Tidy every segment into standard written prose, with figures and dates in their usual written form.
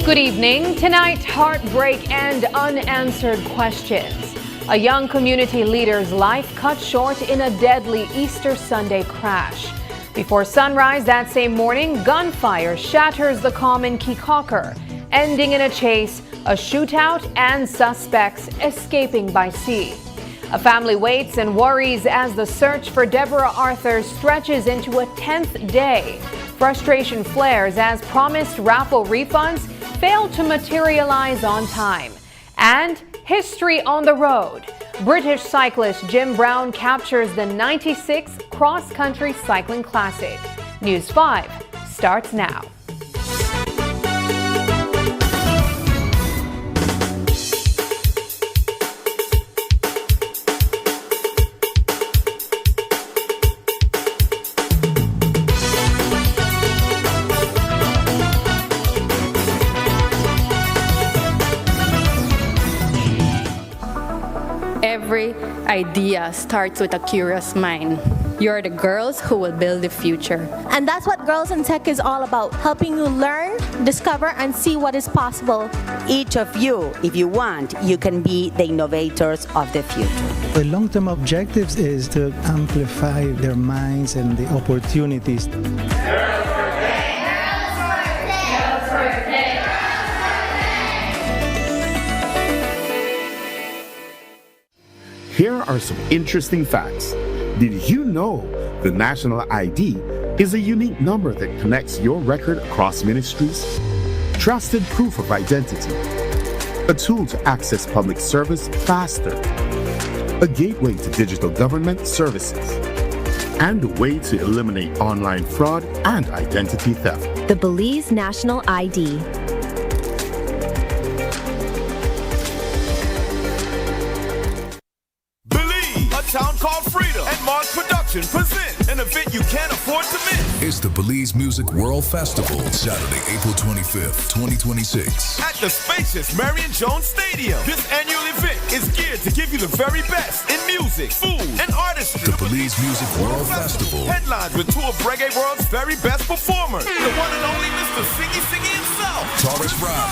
Good evening. Tonight, heartbreak and unanswered questions. A young community leader's life cut short in a deadly Easter Sunday crash. Before sunrise that same morning, gunfire shatters the calm in Kekaukar, ending in a chase, a shootout, and suspects escaping by sea. A family waits and worries as the search for Deborah Arthur stretches into a 10th day. Frustration flares as promised Raffle refunds fail to materialize on time. And history on the road. British cyclist Jim Brown captures the 96th Cross-Country Cycling Classic. News 5 starts now. Every idea starts with a curious mind. You're the girls who will build the future. And that's what Girls in Tech is all about, helping you learn, discover, and see what is possible. Each of you, if you want, you can be the innovators of the future. The long-term objectives is to amplify their minds and the opportunities. Here are some interesting facts. Did you know the national ID is a unique number that connects your record across ministries? Trusted proof of identity. A tool to access public service faster. A gateway to digital government services. And a way to eliminate online fraud and identity theft. The Belize National ID. Town Called Freedom and Mars Production present an event you can't afford to miss. It's the Belize Music World Festival, Saturday, April 25th, 2026. At the spacious Marion Jones Stadium. This annual event is geared to give you the very best in music, food, and artistry. The Belize Music World Festival. Headlines with two of Reggae World's very best performers. The one and only Mr. Siggy himself. Taurus Brown.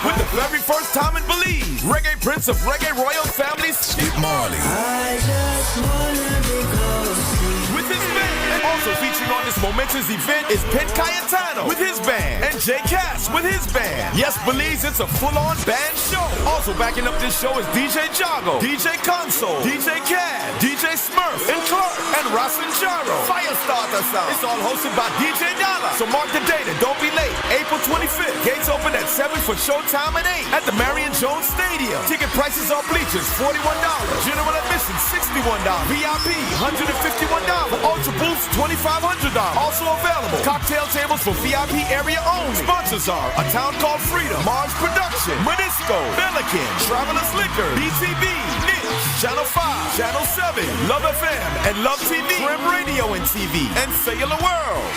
With the very first time in Belize, Reggae Prince of Reggae Royal Family, Skip Marley. I just wanna be close to you. With his band. And also featuring on this momentous event is Pen Cayetano with his band. And Jay Cass with his band. Yes, Belize, it's a full-on band show. Also backing up this show is DJ Jago, DJ Console, DJ Cad, DJ Smurf, and Clark, and Rasin Jaro. Firestarter Sound. It's all hosted by DJ Dollar. So mark the date and don't be late. April 25th. Gates open at 7 for showtime at 8 at the Marion Jones Stadium. Ticket prices are bleachers $41. General admission $61. VIP $151. For Ultra Boost $2,500. Also available. Cocktail tables for VIP area only. Sponsors are A Town Called Freedom, Mars Production, Monisco, Pelican, Travelers Liquor, BTB, Niche, Channel 5, Channel 7, Love FM, and Love TV, Trim Radio and TV, and Cellular World.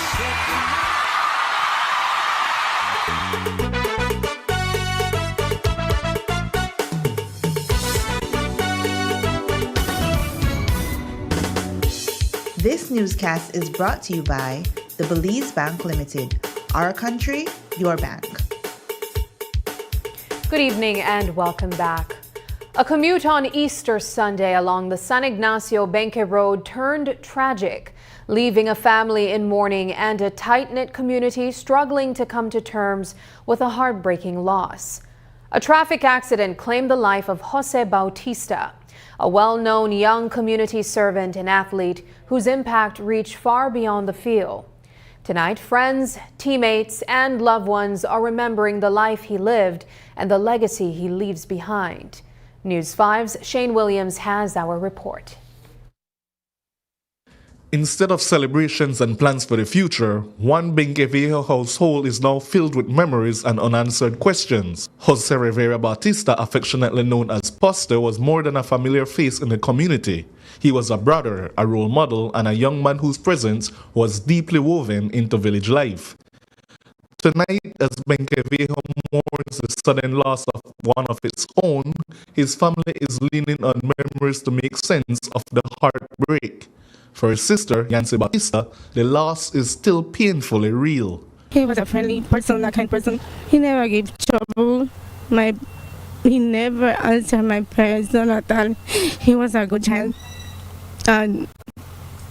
This newscast is brought to you by the Belize Bank Limited. Our country, your bank. Good evening and welcome back. A commute on Easter Sunday along the San Ignacio Benque Road turned tragic, leaving a family in mourning and a tight-knit community struggling to come to terms with a heartbreaking loss. A traffic accident claimed the life of Jose Bautista, a well-known young community servant and athlete whose impact reached far beyond the field. Tonight, friends, teammates, and loved ones are remembering the life he lived and the legacy he leaves behind. News 5's Shane Williams has our report. Instead of celebrations and plans for the future, one Benque Viejo household is now filled with memories and unanswered questions. Jose Rivera Bautista, affectionately known as Poster, was more than a familiar face in the community. He was a brother, a role model, and a young man whose presence was deeply woven into village life. Tonight, as Benque Viejo mourns the sudden loss of one of its own, his family is leaning on memories to make sense of the heartbreak. For his sister, Yancy Bautista, the loss is still painfully real. He was a friendly person, that kind of person. He never gave trouble. He never answered my prayers, none at all. He was a good child. And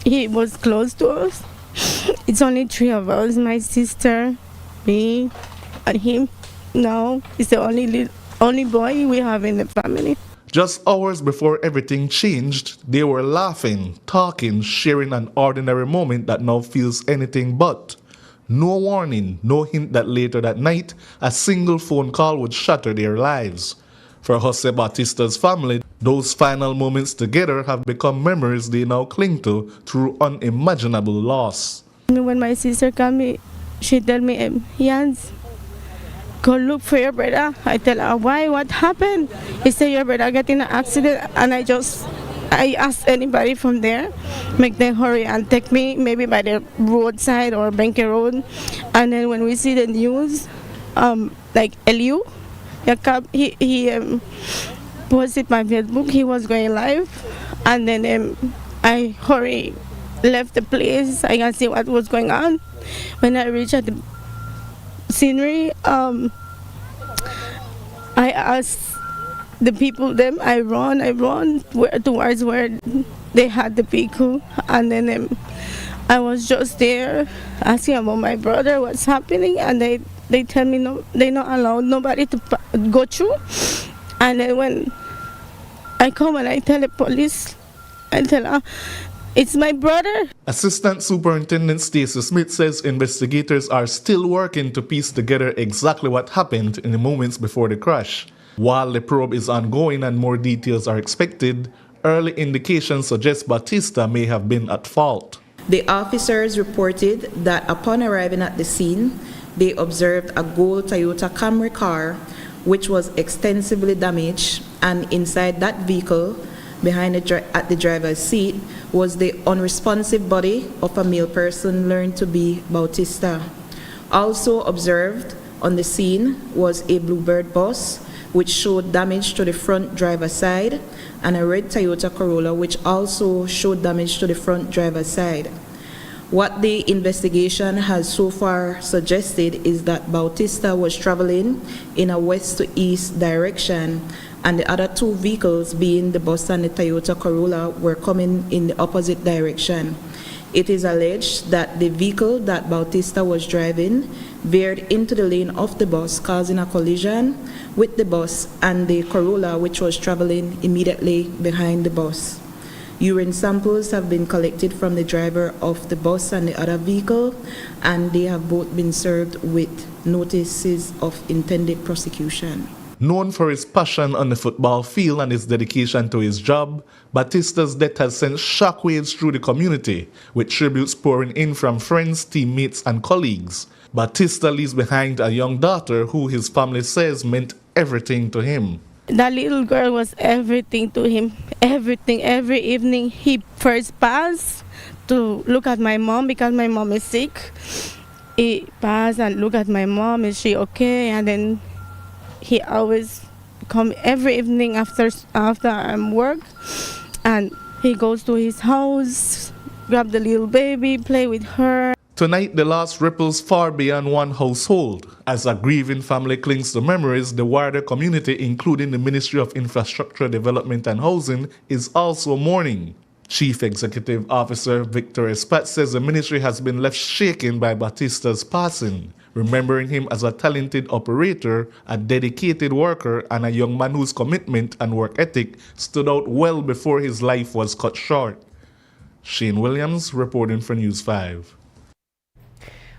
he was close to us. It's only three of us, my sister, me, and him. Now he's the only boy we have in the family. Just hours before everything changed, they were laughing, talking, sharing an ordinary moment that now feels anything but. No warning, no hint that later that night, a single phone call would shatter their lives. For Jose Bautista's family, those final moments together have become memories they now cling to through unimaginable loss. When my sister called me, she told me, Jans, go look for your brother. I tell her, why? What happened? He said, your brother got in an accident. And I asked anybody from there, make them hurry and take me, maybe by the roadside or Benque Road. And then when we see the news, like Eliu, he posted my Facebook, he was going live. And then I hurry, left the place, I can see what was going on. When I reached at the scenery, I asked the people them, I run towards where they had the vehicle, and then I was just there asking about my brother, what's happening, and they tell me no, they not allow nobody to go through. And then when I come and I tell the police, I tell her, it's my brother. Assistant Superintendent Stacey Smith says investigators are still working to piece together exactly what happened in the moments before the crash. While the probe is ongoing and more details are expected, early indications suggest Bautista may have been at fault. The officers reported that upon arriving at the scene, they observed a gold Toyota Camry car which was extensively damaged, and inside that vehicle, behind at the driver's seat, was the unresponsive body of a male person learned to be Bautista. Also observed on the scene was a Bluebird bus, which showed damage to the front driver's side, and a red Toyota Corolla, which also showed damage to the front driver's side. What the investigation has so far suggested is that Bautista was traveling in a west to east direction, and the other two vehicles, being the bus and the Toyota Corolla, were coming in the opposite direction. It is alleged that the vehicle that Bautista was driving veered into the lane of the bus, causing a collision with the bus and the Corolla, which was traveling immediately behind the bus. Urine samples have been collected from the driver of the bus and the other vehicle, and they have both been served with notices of intended prosecution. Known for his passion on the football field and his dedication to his job, Bautista's death has sent shockwaves through the community, with tributes pouring in from friends, teammates, and colleagues. Bautista leaves behind a young daughter who his family says meant everything to him. That little girl was everything to him, everything. Every evening he first passed to look at my mom because my mom is sick. He passed and look at my mom, is she okay? And then he always come every evening after work, and he goes to his house, grab the little baby, play with her. Tonight, the loss ripples far beyond one household. As a grieving family clings to memories, the wider community, including the Ministry of Infrastructure Development and Housing, is also mourning. Chief Executive Officer Victor Espat says the ministry has been left shaken by Batista's passing, remembering him as a talented operator, a dedicated worker, and a young man whose commitment and work ethic stood out well before his life was cut short. Shane Williams reporting for News 5.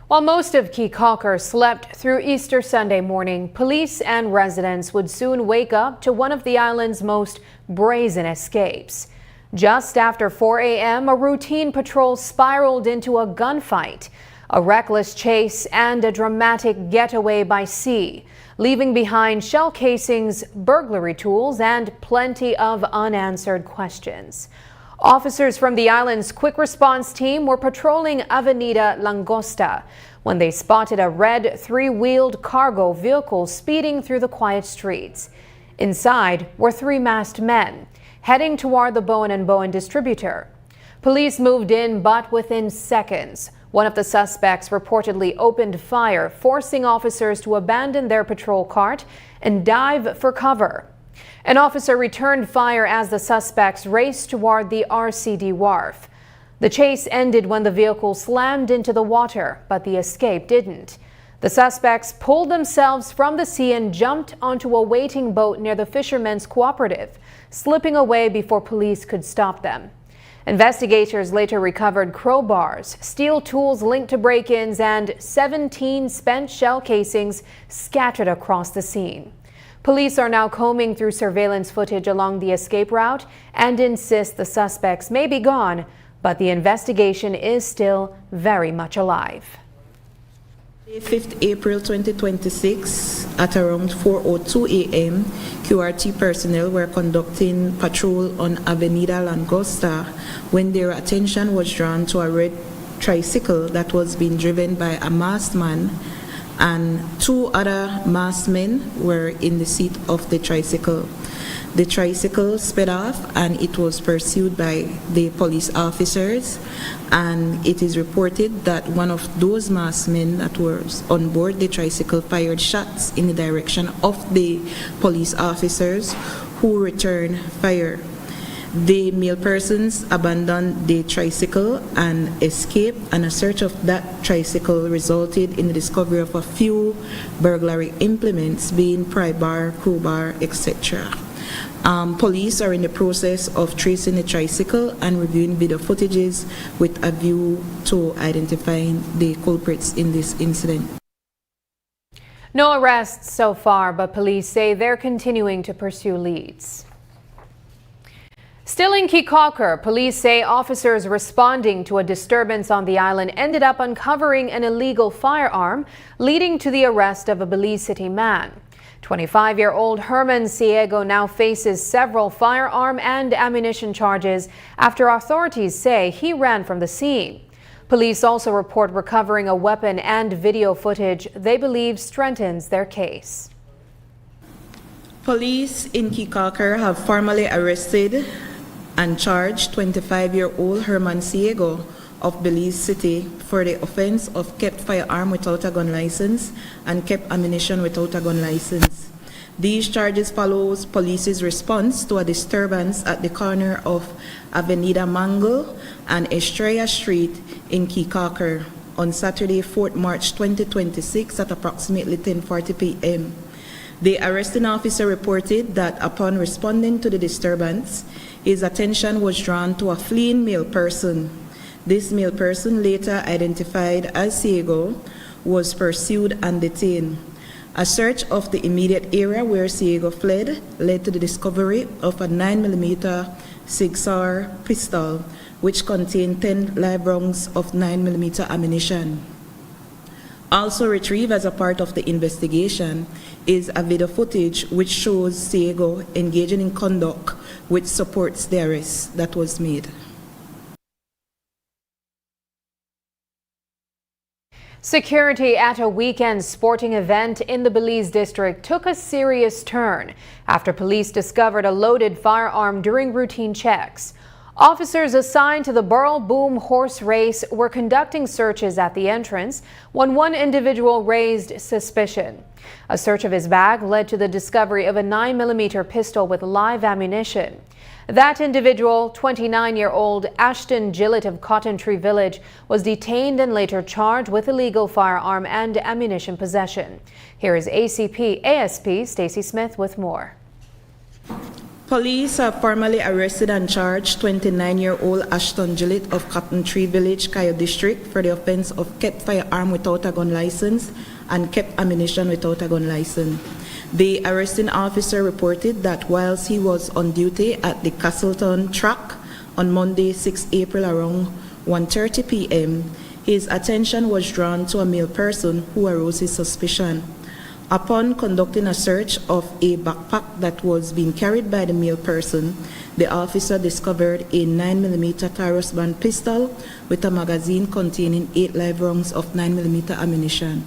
While most of Keykalker slept through Easter Sunday morning, police and residents would soon wake up to one of the island's most brazen escapes. Just after 4 a.m., a routine patrol spiraled into a gunfight, a reckless chase, and a dramatic getaway by sea, leaving behind shell casings, burglary tools, and plenty of unanswered questions. Officers from the island's quick response team were patrolling Avenida Langosta when they spotted a red three-wheeled cargo vehicle speeding through the quiet streets. Inside were three masked men heading toward the Bowen & Bowen distributor. Police moved in, but within seconds, one of the suspects reportedly opened fire, forcing officers to abandon their patrol cart and dive for cover. An officer returned fire as the suspects raced toward the RCD wharf. The chase ended when the vehicle slammed into the water, but the escape didn't. The suspects pulled themselves from the sea and jumped onto a waiting boat near the Fishermen's Cooperative, slipping away before police could stop them. Investigators later recovered crowbars, steel tools linked to break-ins, and 17 spent shell casings scattered across the scene. Police are now combing through surveillance footage along the escape route and insist the suspects may be gone, but the investigation is still very much alive. 5th April 2026 at around 4:02 a.m., QRT personnel were conducting patrol on Avenida Langosta when their attention was drawn to a red tricycle that was being driven by a masked man, and two other masked men were in the seat of the tricycle. The tricycle sped off and it was pursued by the police officers, and it is reported that one of those masked men that was on board the tricycle fired shots in the direction of the police officers, who returned fire. The male persons abandoned the tricycle and escaped, and a search of that tricycle resulted in the discovery of a few burglary implements, being pry bar, crowbar, etc. Police are in the process of tracing the tricycle and reviewing video footages with a view to identifying the culprits in this incident. No arrests so far, but police say they're continuing to pursue leads. Still in Keykalker, police say officers responding to a disturbance on the island ended up uncovering an illegal firearm, leading to the arrest of a Belize City man. 25-year-old Herman Ciego now faces several firearm and ammunition charges after authorities say he ran from the scene. Police also report recovering a weapon and video footage they believe strengthens their case. Police in Keykalker have formally arrested and charged 25-year-old Herman Ciego of Belize City for the offense of kept firearm without a gun license and kept ammunition without a gun license. These charges follows police's response to a disturbance at the corner of Avenida Mango and Estrella Street in Keykalker on Saturday, 4th March 2026 at approximately 10:40 p.m. The arresting officer reported that upon responding to the disturbance, his attention was drawn to a fleeing male person. This male person, later identified as Ciego, was pursued and detained. A search of the immediate area where Ciego fled led to the discovery of a 9mm Sig Sauer pistol, which contained 10 live rounds of 9mm ammunition. Also retrieved as a part of the investigation is a video footage which shows Ciego engaging in conduct which supports the arrest that was made. Security at a weekend sporting event in the Belize district took a serious turn after police discovered a loaded firearm during routine checks. Officers assigned to the Burl Boom horse race were conducting searches at the entrance when one individual raised suspicion. A search of his bag led to the discovery of a 9mm pistol with live ammunition. That individual, 29-year-old Ashton Gillett of Cotton Tree Village, was detained and later charged with illegal firearm and ammunition possession. Here is ASP Stacey Smith with more. Police have formally arrested and charged 29-year-old Ashton Gillett of Cotton Tree Village, Kaya District, for the offense of kept firearm without a gun license and kept ammunition without a gun license. The arresting officer reported that whilst he was on duty at the Castleton track on Monday, 6 April around 1:30 p.m., his attention was drawn to a male person who aroused his suspicion. Upon conducting a search of a backpack that was being carried by the male person, the officer discovered a 9mm Taurus band pistol with a magazine containing 8 live rounds of 9mm ammunition.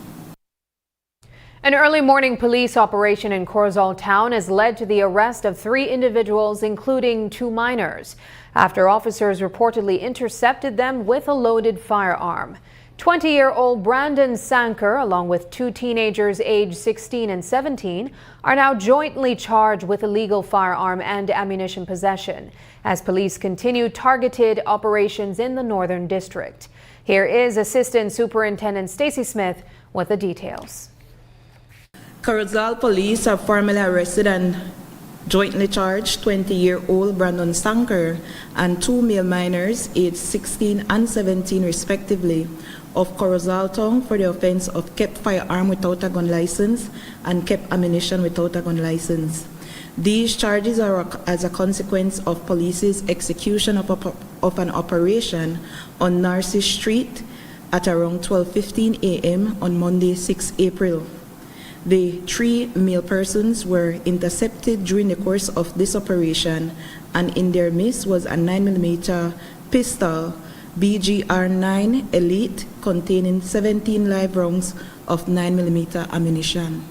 An early morning police operation in Corozal town has led to the arrest of 3 individuals, including 2 minors, after officers reportedly intercepted them with a loaded firearm. 20-year-old Brandon Sanker, along with 2 teenagers aged 16 and 17, are now jointly charged with illegal firearm and ammunition possession as police continue targeted operations in the Northern District. Here is Assistant Superintendent Stacey Smith with the details. Corozal police have formally arrested and jointly charged 20-year-old Brandon Sanker and 2 male minors aged 16 and 17 respectively of Corozal Town for the offense of kept firearm without a gun license and kept ammunition without a gun license. These charges are as a consequence of police's execution of an operation on Narcissus Street at around 12:15 a.m. on Monday, 6 April. The 3 male persons were intercepted during the course of this operation, and in their midst was a 9mm pistol BGR-9 Elite containing 17 live rounds of 9mm ammunition.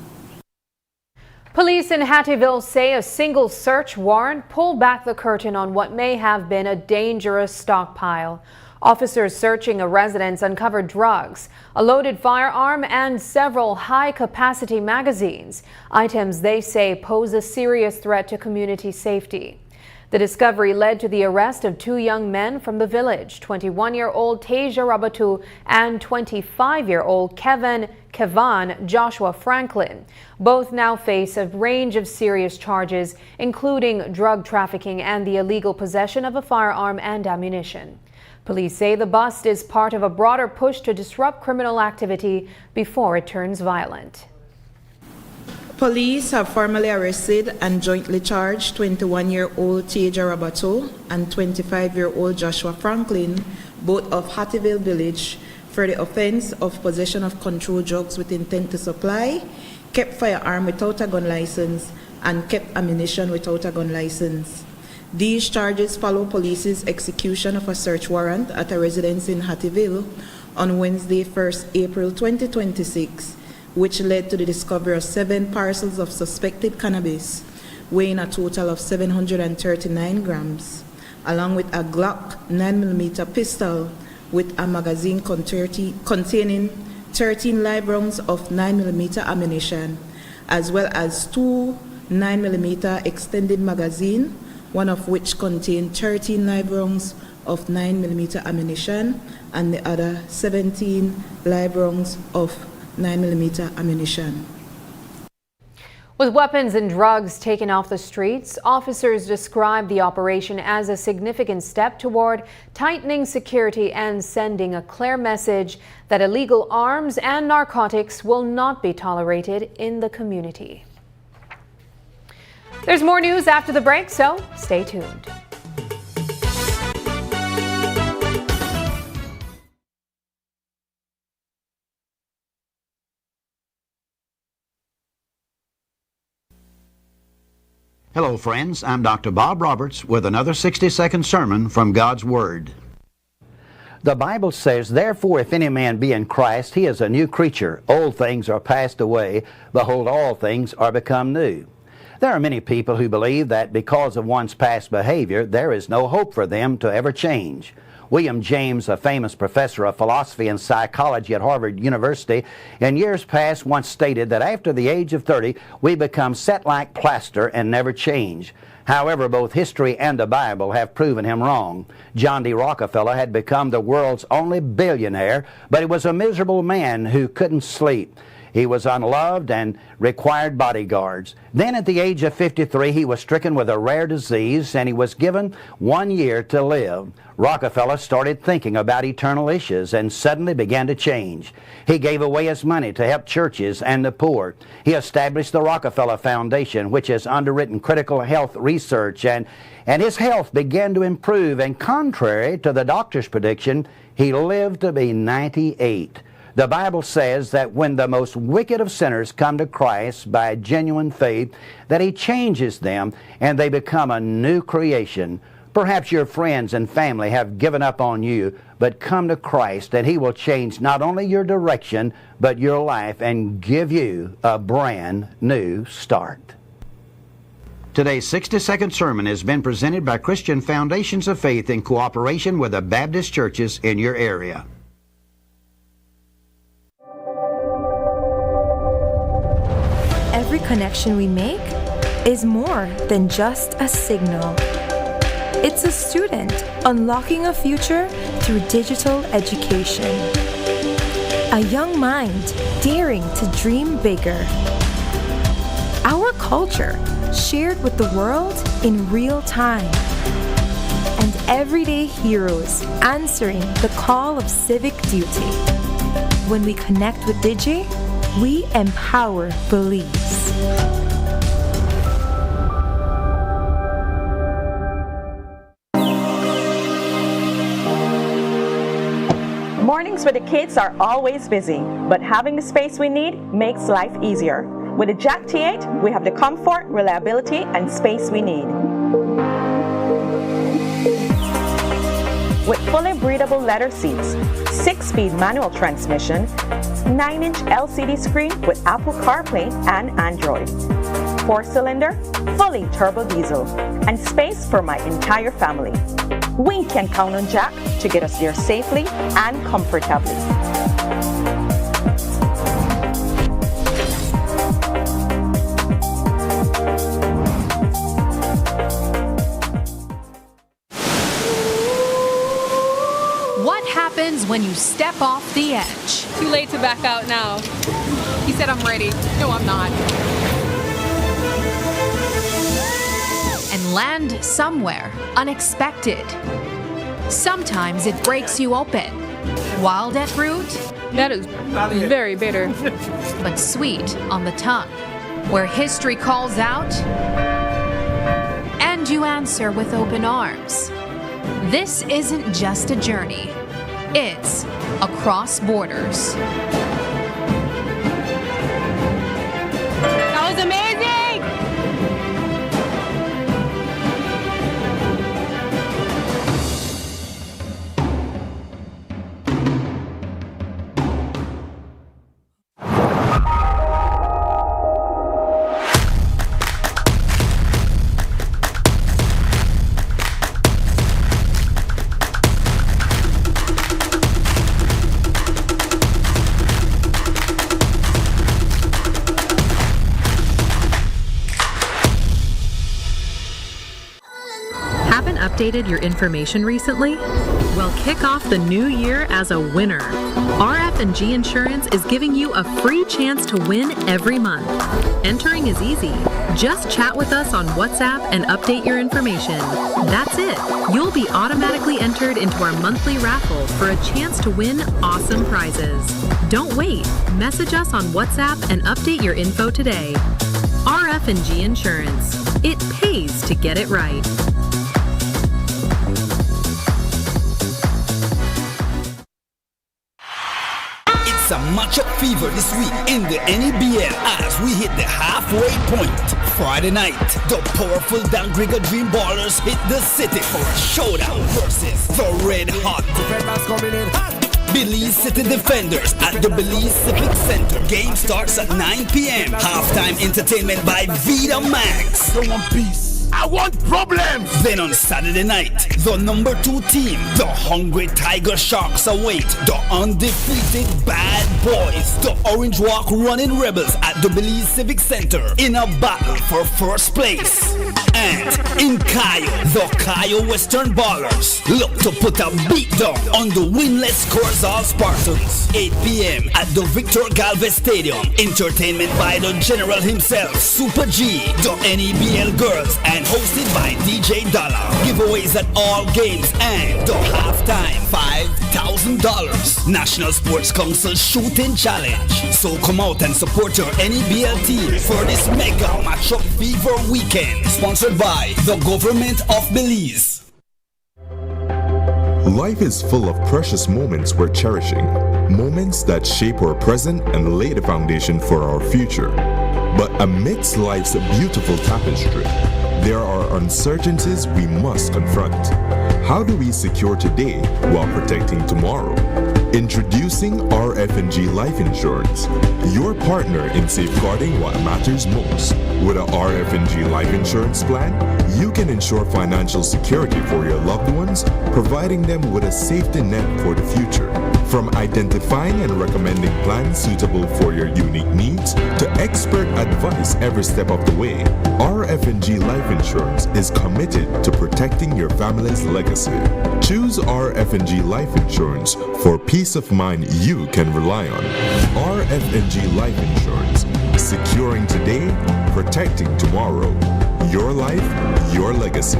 Police in Hattieville say a single search warrant pulled back the curtain on what may have been a dangerous stockpile. Officers searching a residence uncovered drugs, a loaded firearm, and several high-capacity magazines, items they say pose a serious threat to community safety. The discovery led to the arrest of 2 young men from the village, 21-year-old Tasia Rabatu and 25-year-old Kevan Joshua Franklin. Both now face a range of serious charges, including drug trafficking and the illegal possession of a firearm and ammunition. Police say the bust is part of a broader push to disrupt criminal activity before it turns violent. Police have formally arrested and jointly charged 21-year-old Tasia Rabatu and 25-year-old Joshua Franklin, both of Hattieville Village, for the offense of possession of controlled drugs with intent to supply, kept firearm without a gun license, and kept ammunition without a gun license. These charges follow police's execution of a search warrant at a residence in Hattieville on Wednesday, 1st April 2026, which led to the discovery of 7 parcels of suspected cannabis, weighing a total of 739 grams, along with a Glock 9mm pistol with a magazine containing 13 live rounds of 9mm ammunition, as well as 2 9mm extended magazine, one of which contained 13 live rounds of 9mm ammunition and the other 17 live rounds of 9mm ammunition. With weapons and drugs taken off the streets, officers described the operation as a significant step toward tightening security and sending a clear message that illegal arms and narcotics will not be tolerated in the community. There's more news after the break, so stay tuned. Hello, friends. I'm Dr. Bob Roberts with another 60-second sermon from God's Word. The Bible says, "Therefore, if any man be in Christ, he is a new creature. Old things are passed away. Behold, all things are become new." There are many people who believe that because of one's past behavior, there is no hope for them to ever change. William James, a famous professor of philosophy and psychology at Harvard University, in years past once stated that after the age of 30, we become set like plaster and never change. However, both history and the Bible have proven him wrong. John D. Rockefeller had become the world's only billionaire, but he was a miserable man who couldn't sleep. He was unloved and required bodyguards. Then at the age of 53, he was stricken with a rare disease and he was given 1 year to live. Rockefeller started thinking about eternal issues and suddenly began to change. He gave away his money to help churches and the poor. He established the Rockefeller Foundation, which has underwritten critical health research, and his health began to improve, and contrary to the doctor's prediction, he lived to be 98. The Bible says that when the most wicked of sinners come to Christ by genuine faith, that He changes them and they become a new creation. Perhaps your friends and family have given up on you, but come to Christ and He will change not only your direction, but your life and give you a brand new start. Today's 60-second sermon has been presented by Christian Foundations of Faith in cooperation with the Baptist churches in your area. Every connection we make is more than just a signal. It's a student unlocking a future through digital education. A young mind daring to dream bigger. Our culture shared with the world in real time. And everyday heroes answering the call of civic duty. When we connect with Digi, we empower beliefs. Mornings with the kids are always busy, but having the space we need makes life easier. With the Jack T8, we have the comfort, reliability, and space we need. With fully breathable leather seats, 6-speed manual transmission, 9-inch LCD screen with Apple CarPlay and Android, 4-cylinder, fully turbo diesel, and space for my entire family. We can count on Jack to get us there safely and comfortably. What happens when you step off the edge? Too late to back out now. He said I'm ready. No, I'm not. And land somewhere unexpected. Sometimes it breaks you open. Wild at root? That is very bitter. But sweet on the tongue. Where history calls out, and you answer with open arms. This isn't just a journey. It's across borders. That was amazing! Updated your information recently? Well, kick off the new year as a winner. RF&G Insurance is giving you a free chance to win every month. Entering is easy. Just chat with us on WhatsApp and update your information. That's it. You'll be automatically entered into our monthly raffle for a chance to win awesome prizes. Don't wait. Message us on WhatsApp and update your info today. RF&G Insurance. It pays to get it right. It's a matchup fever this week in the NEBL as we hit the halfway point. Friday night, the powerful Dan Grigor Dream Ballers hit the city for a showdown versus the Red Hot. Defenders coming in hot. Belize City Defenders at the Belize Civic Center. Game starts at 9 p.m. Halftime entertainment by Vita Max. I want peace. I want problems. Then on Saturday night, the number 2 team, the Hungry Tiger Sharks, await the undefeated Bad Boys, the Orange Walk Running Rebels at the Belize Civic Center in a battle for first place. And in Cayo, the Cayo Western Ballers look to put a beat down on the winless Corzal Spartans. 8 p.m. at the Victor Galvez Stadium. Entertainment by the General himself, Super G, the NEBL Girls, and hosted by DJ Dollar. Giveaways at all games and the halftime $5,000 National Sports Council Shooting Challenge. So come out and support your NEBL team for this mega matchup fever weekend. Sponsored by the Government of Belize. Life is full of precious moments we're cherishing. Moments that shape our present and lay the foundation for our future. But amidst life's beautiful tapestry, there are uncertainties we must confront. How do we secure today while protecting tomorrow? Introducing RF&G Life Insurance, your partner in safeguarding what matters most. With a RF&G Life Insurance plan, you can ensure financial security for your loved ones, providing them with a safety net for the future. From identifying and recommending plans suitable for your unique needs to expert advice every step of the way, RF&G Life Insurance is committed to protecting your family's legacy. Choose RF&G Life Insurance for peace of mind you can rely on. RF&G Life Insurance, securing today, protecting tomorrow. Your life, your legacy.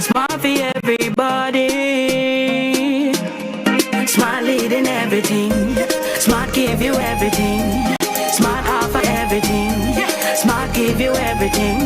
Smart for everybody. Smart leading everything. Smart give you everything. Smart offer everything. Smart give you everything.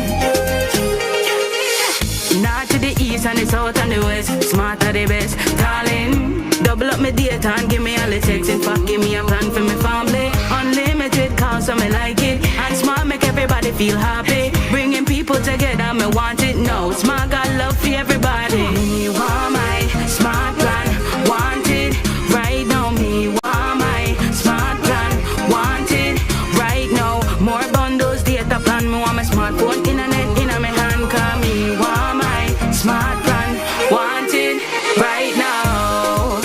North to the east and the south and the west. Smart are the best. Darling, double up my data and give me all the text. In fact, give me a plan for my family. Unlimited calls, so me like it. And Smart make everybody feel happy. Bringing people together, me want it now. Smart got love for everybody. Me want my Smart plan. Want it right now. Me want my Smart plan. Want it right now. More bundles, data plan. Me want my smartphone, internet in my hand. Cause me want my Smart plan. Want it right now.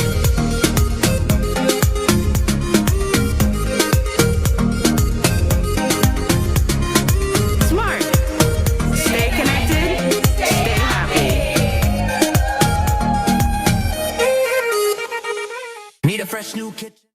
Smart. Stay connected. Stay happy. Need a fresh new kitchen.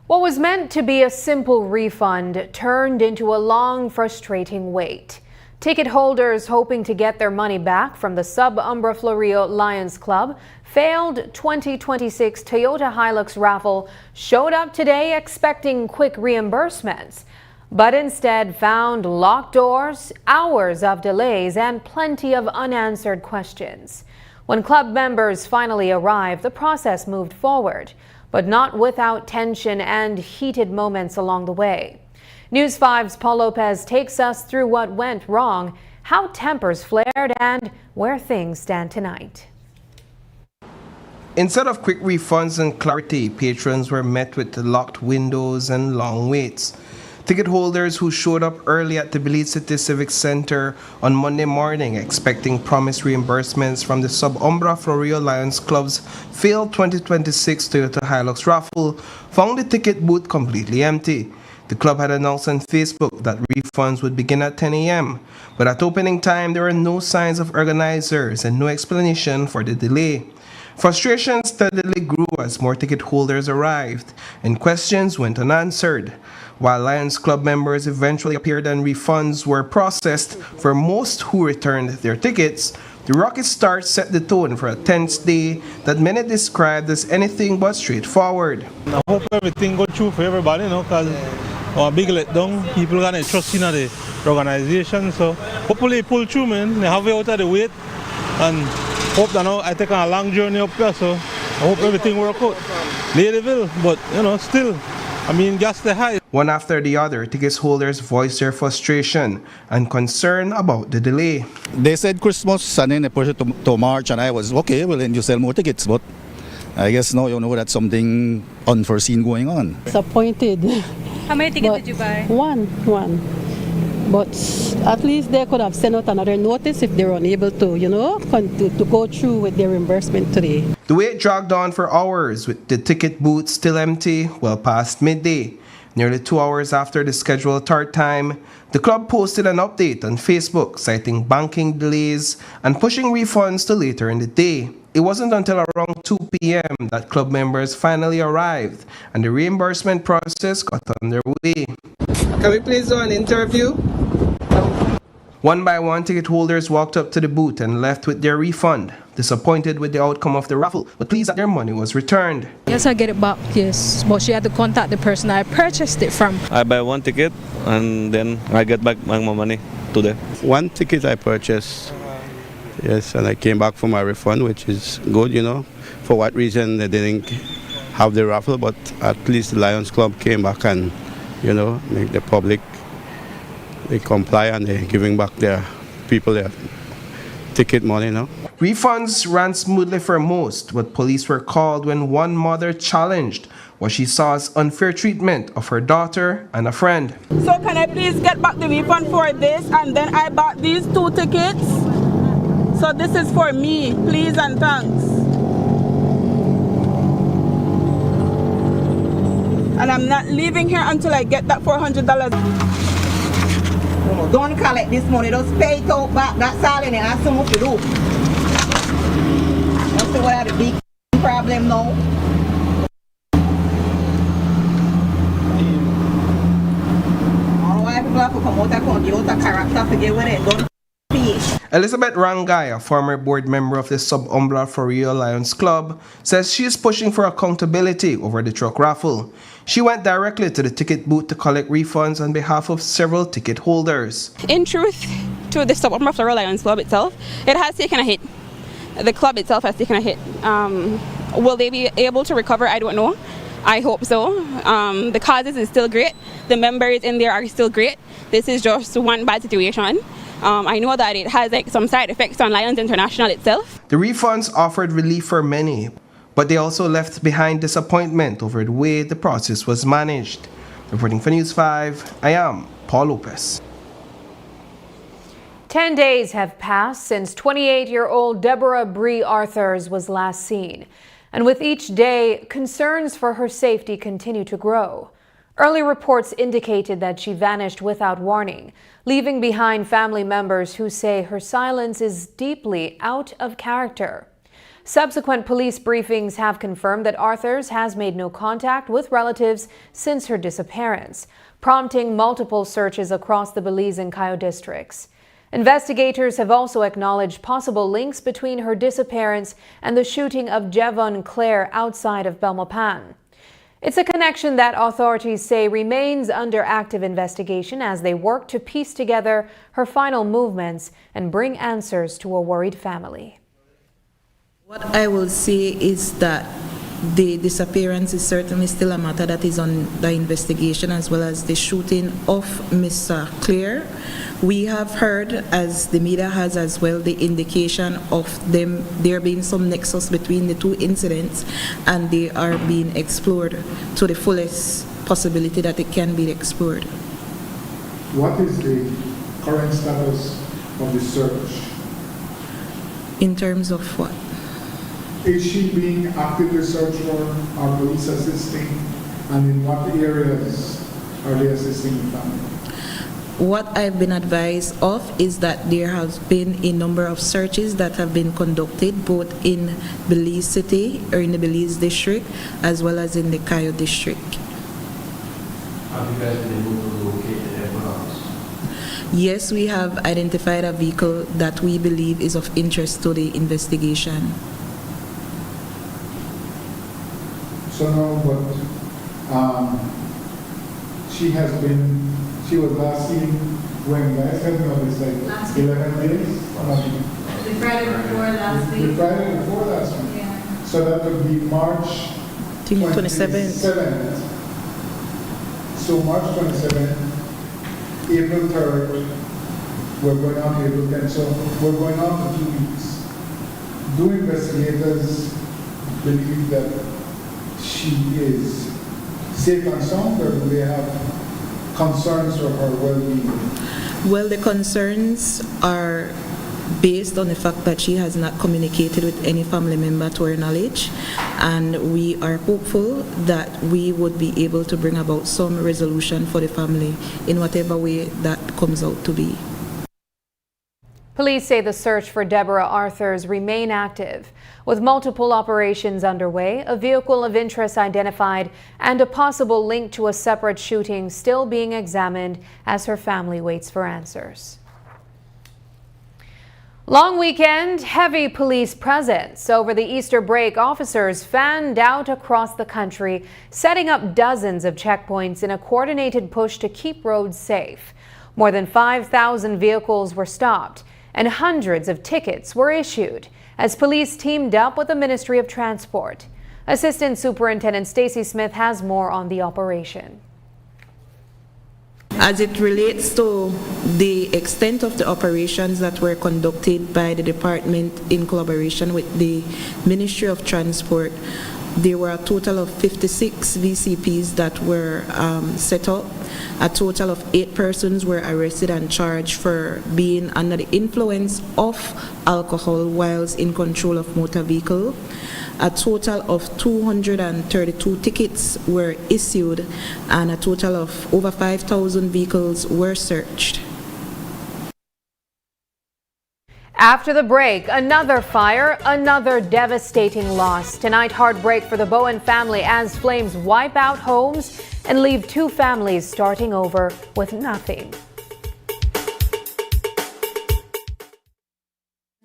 What was meant to be a simple refund turned into a long, frustrating wait. Ticket holders hoping to get their money back from the Sub-Umbra Florio Lions Club failed 2026 Toyota Hilux raffle showed up today expecting quick reimbursements, but instead found locked doors, hours of delays, and plenty of unanswered questions. When club members finally arrived, the process moved forward, but not without tension and heated moments along the way. News 5's Paul Lopez takes us through what went wrong, how tempers flared, and where things stand tonight. Instead of quick refunds and clarity, patrons were met with locked windows and long waits. Ticket holders who showed up early at the Belize City Civic Center on Monday morning expecting promised reimbursements from the Sub-Umbra Florio Lions Club's failed 2026 Toyota Hilux raffle found the ticket booth completely empty. The club had announced on Facebook that refunds would begin at 10 a.m., but at opening time there were no signs of organizers and no explanation for the delay. Frustration steadily grew as more ticket holders arrived and questions went unanswered. While Lions Club members eventually appeared and refunds were processed for most who returned their tickets, the rocky start set the tone for a tense day that many described as anything but straightforward. I hope everything goes through for everybody, because a big letdown. People gonna trust in the organization, so hopefully pull through, man. They have it out of the wait, and hope that I take a long journey up here, so I hope everything work out. Ladyville, but still, I mean, gas the high. One after the other, ticket holders voiced their frustration and concern about the delay. They said Christmas and then they pushed it to March, and I was okay, well then you sell more tickets, but I guess now you know that's something unforeseen going on. Disappointed. How many tickets did you buy? One. But at least they could have sent out another notice if they were unable to, to go through with their reimbursement today. The wait dragged on for hours with the ticket booth still empty well past midday. Nearly 2 hours after the scheduled start time, the club posted an update on Facebook citing banking delays and pushing refunds to later in the day. It wasn't until around 2 p.m. that club members finally arrived and the reimbursement process got underway. Can we please do an interview? One by one, ticket holders walked up to the booth and left with their refund, disappointed with the outcome of the raffle, but pleased that their money was returned. Yes, I get it back, yes. But she had to contact the person I purchased it from. I buy one ticket and then I get back my money today. One ticket I purchased, yes, and I came back for my refund, which is good, For what reason they didn't have the raffle, but at least the Lions Club came back and, make the public they comply and they're giving back their people their ticket money now. Refunds ran smoothly for most, but police were called when one mother challenged what she saw as unfair treatment of her daughter and a friend. So can I please get back the refund for this? And then I bought these 2 tickets. So this is for me, please and thanks. And I'm not leaving here until I get that $400. Don't collect this money, just pay it out back. That's all in it. That's so much to do. That's what I have the big problem now. All why people have to come out and country, out of character to get with it. Don't pay. Elizabeth Rangai, a former board member of the Sub-Umbra Florio Lions Club, says she is pushing for accountability over the truck raffle. She went directly to the ticket booth to collect refunds on behalf of several ticket holders. In truth, to the Sub-Umbra Florio Lions Club itself, it has taken a hit. The club itself has taken a hit. Will they be able to recover? I don't know. I hope so. The causes is still great. The members in there are still great. This is just one bad situation. I know that it has some side effects on Lions International itself. The refunds offered relief for many, but they also left behind disappointment over the way the process was managed. Reporting for News 5, I am Paul Lopez. 10 days have passed since 28-year-old Deborah Bree Arthurs was last seen. And with each day, concerns for her safety continue to grow. Early reports indicated that she vanished without warning, leaving behind family members who say her silence is deeply out of character. Subsequent police briefings have confirmed that Arthurs has made no contact with relatives since her disappearance, prompting multiple searches across the Belize and Cayo districts. Investigators have also acknowledged possible links between her disappearance and the shooting of Jevon Clare outside of Belmopan. It's a connection that authorities say remains under active investigation as they work to piece together her final movements and bring answers to a worried family. What I will say is that the disappearance is certainly still a matter that is on the investigation, as well as the shooting of Mr. Clare. We have heard, as the media has as well, the indication of there being some nexus between the 2 incidents, and they are being explored to the fullest possibility that it can be explored. What is the current status of the search? In terms of what? Is she being actively searched for? Are police assisting? And in what areas are they assisting the family? What I've been advised of is that there has been a number of searches that have been conducted both in Belize City or in the Belize district as well as in the Cayo district. Have you guys been able to locate the evidence? Yes, we have identified a vehicle that we believe is of interest to the investigation. So no, but she was last seen when guys have noticed like 11 days? The Friday before last week. The Friday before last week? Yeah. So that would be March 27th. So March 27th, April 3rd, we're going on April 10th. So we're going on for 2 weeks. Do investigators believe that she is safe and sound, or do they have concerns for her well-being? Well, the concerns are based on the fact that she has not communicated with any family member to her knowledge, and we are hopeful that we would be able to bring about some resolution for the family in whatever way that comes out to be. Police say the search for Deborah Arthurs remain active, with multiple operations underway, a vehicle of interest identified, and a possible link to a separate shooting still being examined as her family waits for answers. Long weekend, heavy police presence. Over the Easter break, officers fanned out across the country, setting up dozens of checkpoints in a coordinated push to keep roads safe. More than 5,000 vehicles were stopped, and hundreds of tickets were issued as police teamed up with the Ministry of Transport. Assistant Superintendent Stacey Smith has more on the operation. As it relates to the extent of the operations that were conducted by the department in collaboration with the Ministry of Transport, there were a total of 56 VCPs that were set up. A total of 8 persons were arrested and charged for being under the influence of alcohol whilst in control of motor vehicle. A total of 232 tickets were issued, and a total of over 5,000 vehicles were searched. After the break, another fire, another devastating loss. Tonight, heartbreak for the Bowen family as flames wipe out homes and leave 2 families starting over with nothing.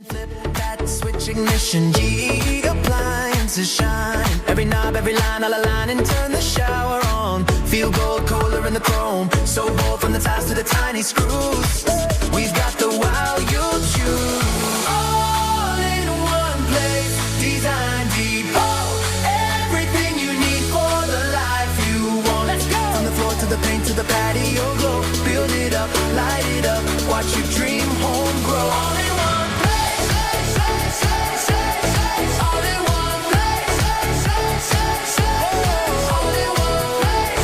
Flip that switch ignition, G appliances shine. Every knob, every line, all align and turn the shower on. Feel gold, colder in the chrome. So bold from the ties to the tiny screws. We've got the wow you'll choose. All in one place, Design Depot. Everything you need for the life you want. Let's go! From the floor to the paint to the patio glow. Build it up, light it up. Watch your dream home grow. All in one place. All in one place. All in one place.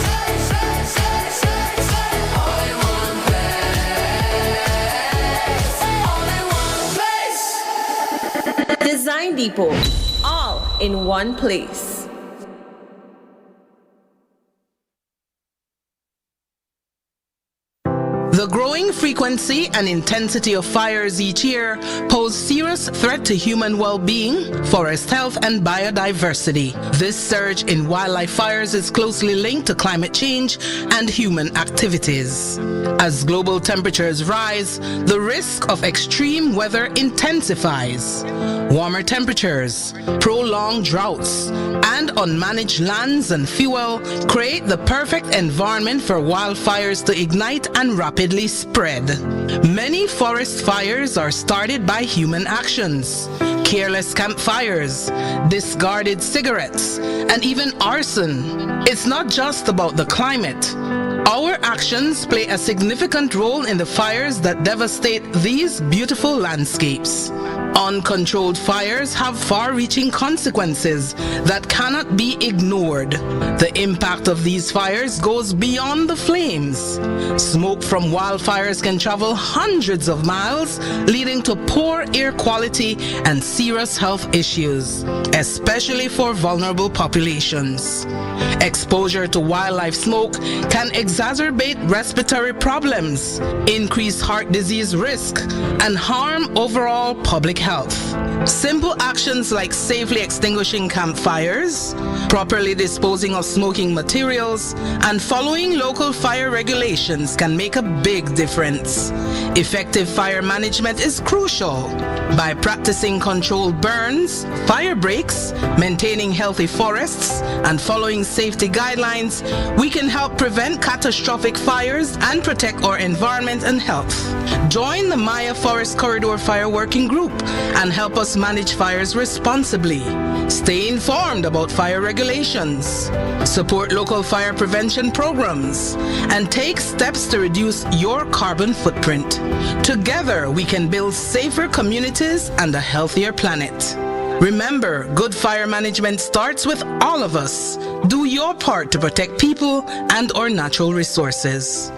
All in one place. All in one place. Design Depot, all in one place. The growing frequency and intensity of fires each year pose serious threat to human well-being, forest health, and biodiversity. This surge in wildlife fires is closely linked to climate change and human activities. As global temperatures rise, the risk of extreme weather intensifies. Warmer temperatures, prolonged droughts, and unmanaged lands and fuel create the perfect environment for wildfires to ignite and rapidly spread. Many forest fires are started by human actions. Careless campfires, discarded cigarettes, and even arson. It's not just about the climate. Our actions play a significant role in the fires that devastate these beautiful landscapes. Uncontrolled fires have far-reaching consequences that cannot be ignored. The impact of these fires goes beyond the flames. Smoke from wildfires can travel hundreds of miles, leading to poor air quality and serious health issues, especially for vulnerable populations. Exposure to wildlife smoke can exacerbate respiratory problems, increase heart disease risk, and harm overall public health. Simple actions like safely extinguishing campfires, properly disposing of smoking materials, and following local fire regulations can make a big difference. Effective fire management is crucial. By practicing controlled burns, fire breaks, maintaining healthy forests, and following safety guidelines, we can help prevent catastrophic fires and protect our environment and health. Join the Maya Forest Corridor Fire Working Group and help us us manage fires responsibly. Stay informed about fire regulations. Support local fire prevention programs. And take steps to reduce your carbon footprint. Together, we can build safer communities and a healthier planet. Remember, good fire management starts with all of us. Do your part to protect people and our natural resources.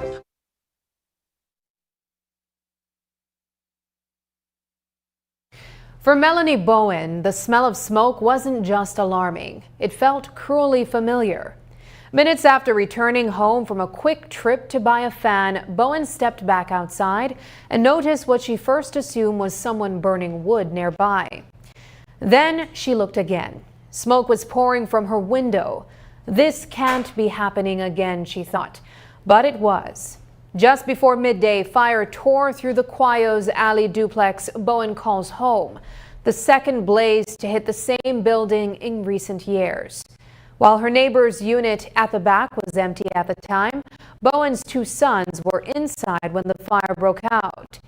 For Melanie Bowen, the smell of smoke wasn't just alarming. It felt cruelly familiar. Minutes after returning home from a quick trip to buy a fan, Bowen stepped back outside and noticed what she first assumed was someone burning wood nearby. Then she looked again. Smoke was pouring from her window. This can't be happening again, she thought, but it was. Just before midday, fire tore through the Quayos Alley duplex Bowen calls home, the second blaze to hit the same building in recent years. While her neighbor's unit at the back was empty at the time, Bowen's two sons were inside when the fire broke out.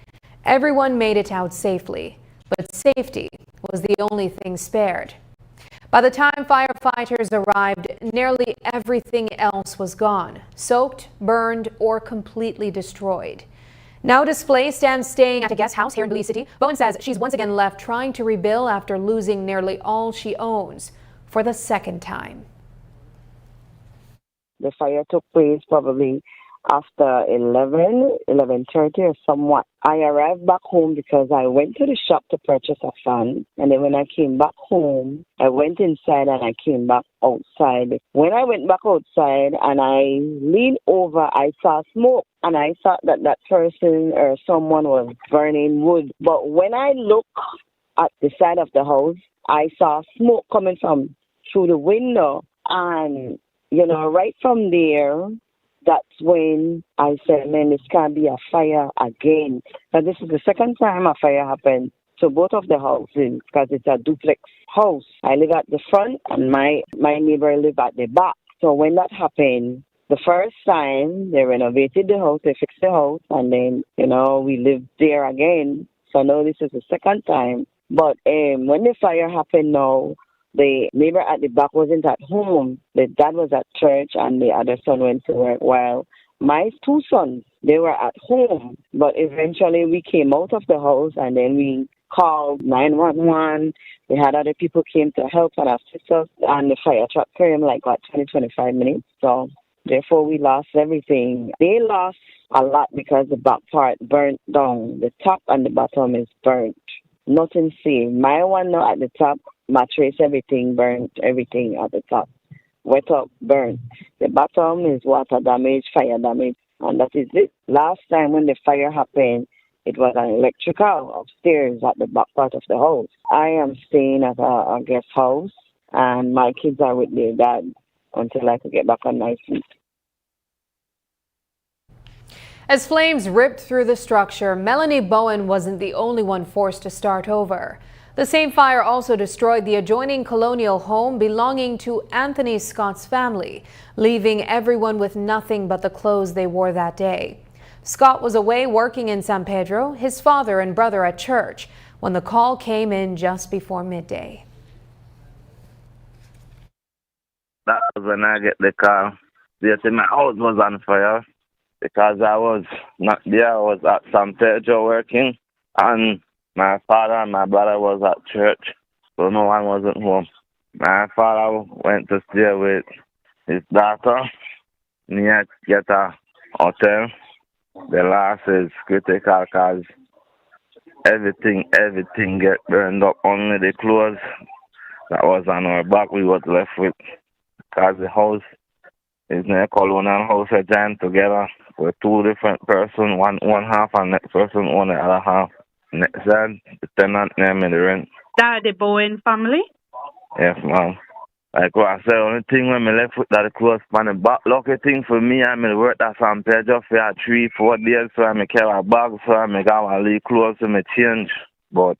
Everyone made it out safely, but safety was the only thing spared. By the time firefighters arrived, nearly everything else was gone, soaked, burned, or completely destroyed. Now displaced and staying at a guest house here in Louis City, Bowen says she's once again left trying to rebuild after losing nearly all she owns for the second time. The fire took place probably after 11:30 or somewhat. I arrived back home because I went to the shop to purchase a fan. And then when I came back home, I went inside and I came back outside. When I went back outside and I leaned over, I saw smoke. And I thought that that person or someone was burning wood. But when I looked at the side of the house, I saw smoke coming from through the window. And, right from there, that's when I said, man, this can't be a fire again. But this is the second time a fire happened to both of the houses because it's a duplex house. I live at the front and my neighbor live at the back. So when that happened, the first time they renovated the house, they fixed the house, and then, we lived there again. So now this is the second time. But when the fire happened now, the neighbor at the back wasn't at home. The dad was at church and the other son went to work. While my two sons, they were at home. But eventually we came out of the house and then we called 911. We had other people came to help and assist us. And the fire truck came like 20-25 minutes. So therefore we lost everything. They lost a lot because the back part burnt down. The top and the bottom is burnt. Nothing safe. My one now at the top, mattress, everything burnt, everything at the top. Wet up, burnt. The bottom is water damage, fire damage, and that is it. Last time when the fire happened, it was an electrical upstairs at the back part of the house. I am staying at a guest house, and my kids are with their dad until I could get back on my feet. As flames ripped through the structure, Melanie Bowen wasn't the only one forced to start over. The same fire also destroyed the adjoining colonial home belonging to Anthony Scott's family, leaving everyone with nothing but the clothes they wore that day. Scott was away working in San Pedro, his father and brother at church, when the call came in just before midday. That was when I get the call. They said my house was on fire because I was not there. I was at San Pedro working, and my father and my brother was at church, so no one wasn't home. My father went to stay with his daughter. He had to get a hotel. The loss is critical because everything get burned up. Only the clothes that was on our back we was left with, because the house is in a colonial house joined together with two different persons, one half and next person own the other half. Next side, the tenant name and the rent. That the Bowen family? Yes, ma'am. Like what I said, only thing when me left with that clothes on the back. Lucky thing for me, I me work at San Pedro for 3-4 days, so I me carry a bag, so I me got my little clothes to me change. But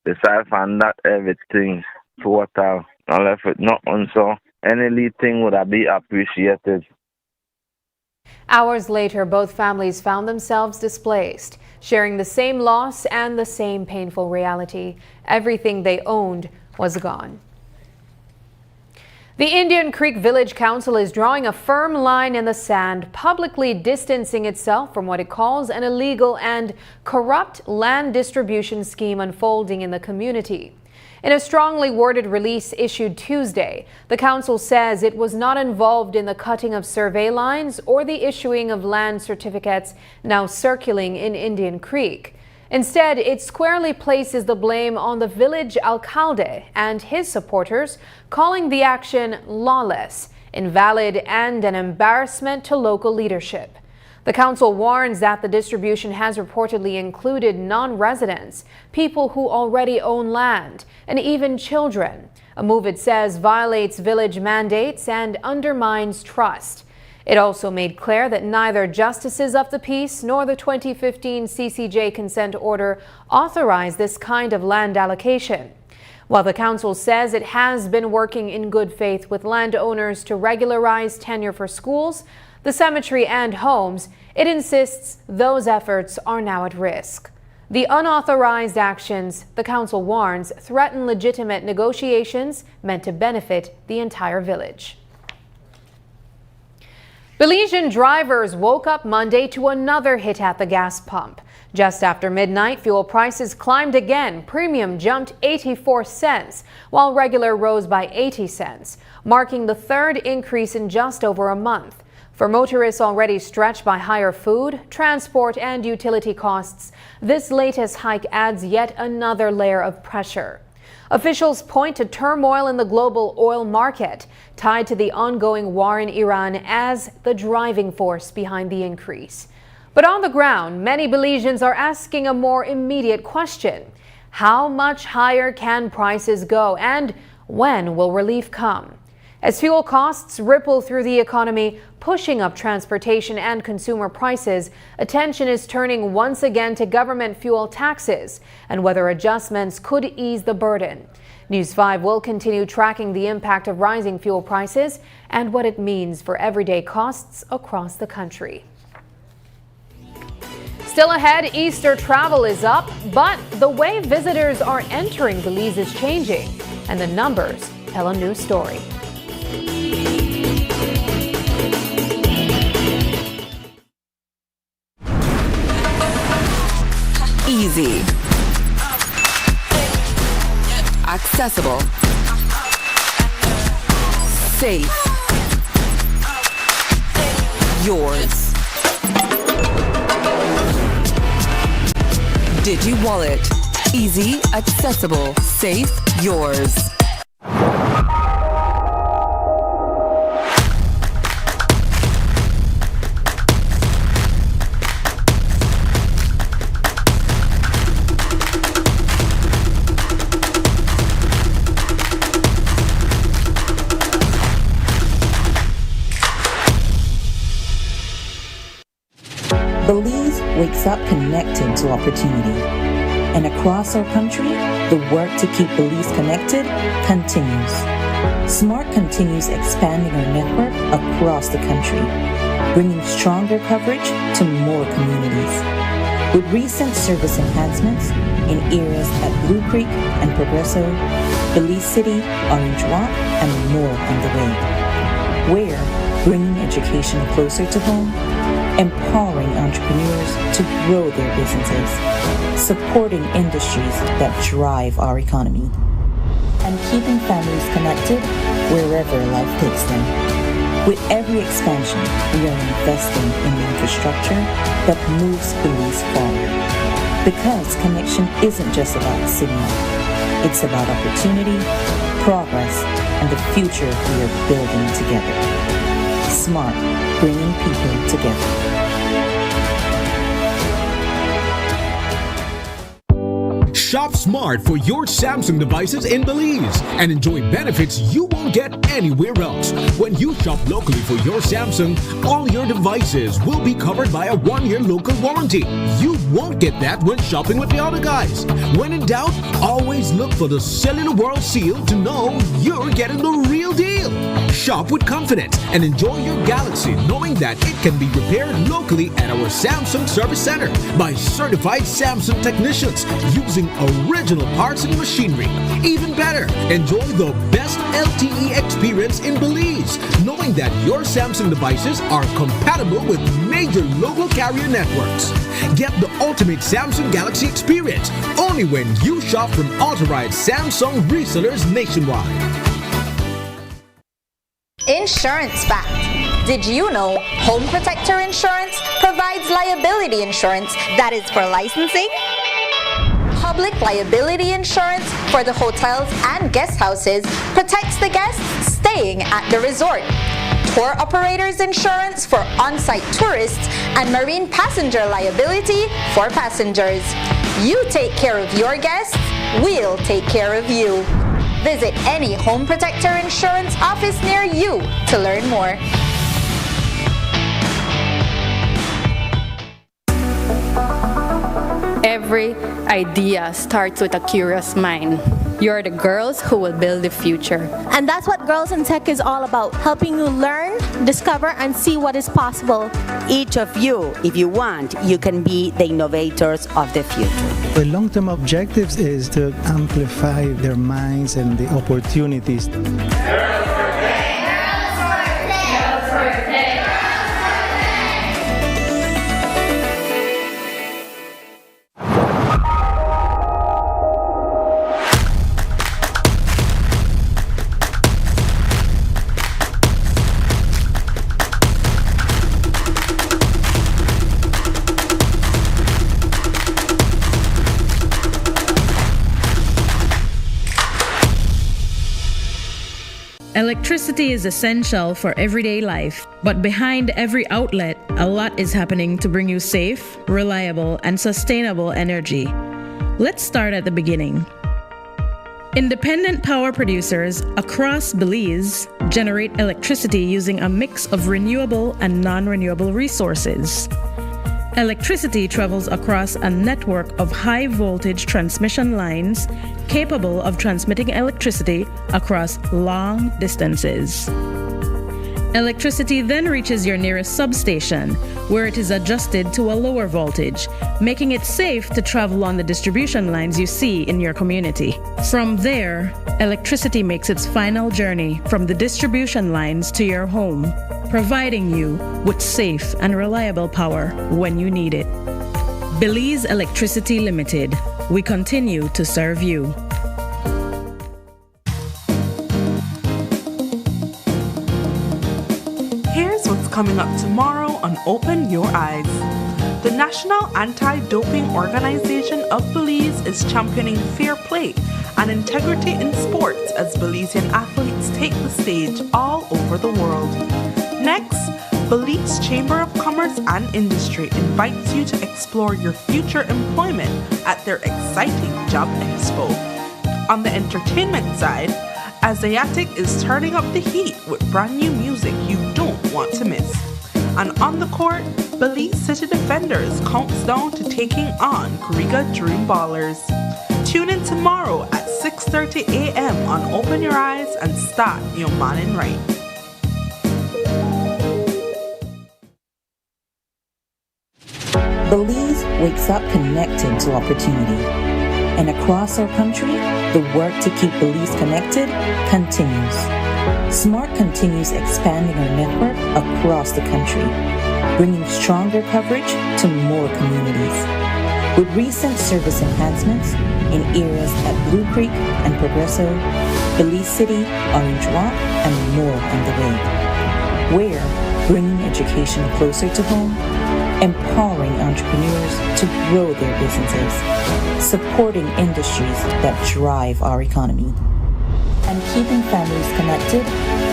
besides from that, everything total. I left with nothing, so any little thing would have be appreciated. Hours later, both families found themselves displaced, sharing the same loss and the same painful reality. Everything they owned was gone. The Indian Creek Village Council is drawing a firm line in the sand, publicly distancing itself from what it calls an illegal and corrupt land distribution scheme unfolding in the community. In a strongly worded release issued Tuesday, the council says it was not involved in the cutting of survey lines or the issuing of land certificates now circulating in Indian Creek. Instead, it squarely places the blame on the village alcalde and his supporters, calling the action lawless, invalid, and an embarrassment to local leadership. The council warns that the distribution has reportedly included non-residents, people who already own land, and even children, a move it says violates village mandates and undermines trust. It also made clear that neither justices of the peace nor the 2015 CCJ consent order authorized this kind of land allocation. While the council says it has been working in good faith with landowners to regularize tenure for schools, the cemetery and homes, it insists those efforts are now at risk. The unauthorized actions, the council warns, threaten legitimate negotiations meant to benefit the entire village. Belizean drivers woke up Monday to another hit at the gas pump. Just after midnight, fuel prices climbed again. Premium jumped 84 cents, while regular rose by 80 cents, marking the third increase in just over a month. For motorists already stretched by higher food, transport, and utility costs, this latest hike adds yet another layer of pressure. Officials point to turmoil in the global oil market, tied to the ongoing war in Iran, as the driving force behind the increase. But on the ground, many Belizeans are asking a more immediate question. How much higher can prices go, and when will relief come? As fuel costs ripple through the economy, pushing up transportation and consumer prices, attention is turning once again to government fuel taxes and whether adjustments could ease the burden. News 5 will continue tracking the impact of rising fuel prices and what it means for everyday costs across the country. Still ahead, Easter travel is up, but the way visitors are entering Belize is changing, and the numbers tell a new story. Easy, accessible, safe, yours. Digi Wallet, easy, accessible, safe, yours. Belize wakes up connected to opportunity. And across our country, the work to keep Belize connected continues. SMART continues expanding our network across the country, bringing stronger coverage to more communities. With recent service enhancements in areas at Blue Creek and Progresso, Belize City, Orange Walk, and more on the way. We're bringing education closer to home, empowering entrepreneurs to grow their businesses, supporting industries that drive our economy, and keeping families connected wherever life takes them. With every expansion, we are investing in the infrastructure that moves Belize forward. Because connection isn't just about signal, it's about opportunity, progress, and the future we are building together. SMART, bringing people together. Shop smart for your Samsung devices in Belize and enjoy benefits you won't get anywhere else. When you shop locally for your Samsung, all your devices will be covered by a 1-year local warranty. You won't get that when shopping with the other guys. When in doubt, always look for the Cellular World seal to know you're getting the real deal. Shop with confidence and enjoy your Galaxy knowing that it can be repaired locally at our Samsung Service Center by certified Samsung technicians using original parts and machinery. Even better, enjoy the best LTE experience in Belize, knowing that your Samsung devices are compatible with major local carrier networks. Get the ultimate Samsung Galaxy experience only when you shop from authorized Samsung resellers nationwide. Insurance fact. Did you know Home Protector Insurance provides liability insurance that is for licensing? Public liability insurance for the hotels and guest houses protects the guests staying at the resort. Tour operators insurance for on-site tourists and marine passenger liability for passengers. You take care of your guests, we'll take care of you. Visit any Home Protector Insurance office near you to learn more. Every idea starts with a curious mind. You're the girls who will build the future. And that's what Girls in Tech is all about, helping you learn, discover, and see what is possible. Each of you, if you want, you can be the innovators of the future. The long-term objectives is to amplify their minds and the opportunities. Electricity is essential for everyday life, but behind every outlet, a lot is happening to bring you safe, reliable, and sustainable energy. Let's start at the beginning. Independent power producers across Belize generate electricity using a mix of renewable and non-renewable resources. Electricity travels across a network of high-voltage transmission lines capable of transmitting electricity across long distances. Electricity then reaches your nearest substation, where it is adjusted to a lower voltage, making it safe to travel on the distribution lines you see in your community. From there, electricity makes its final journey from the distribution lines to your home, providing you with safe and reliable power when you need it. Belize Electricity Limited. We continue to serve you. Here's what's coming up tomorrow on Open Your Eyes. The National Anti-Doping Organization of Belize is championing fair play and integrity in sports as Belizean athletes take the stage all over the world. Next, Belize Chamber of Commerce and Industry invites you to explore your future employment at their exciting Job Expo. On the entertainment side, Asiatic is turning up the heat with brand new music you don't want to miss. And on the court, Belize City Defenders counts down to taking on Griga Dream Ballers. Tune in tomorrow at 6:30 a.m. on Open Your Eyes and start your morning right. Belize wakes up connected to opportunity. And across our country, the work to keep Belize connected continues. SMART continues expanding our network across the country, bringing stronger coverage to more communities. With recent service enhancements in areas at Blue Creek and Progresso, Belize City, Orange Walk, and more on the way. We're bringing education closer to home, empowering entrepreneurs to grow their businesses, supporting industries that drive our economy, and keeping families connected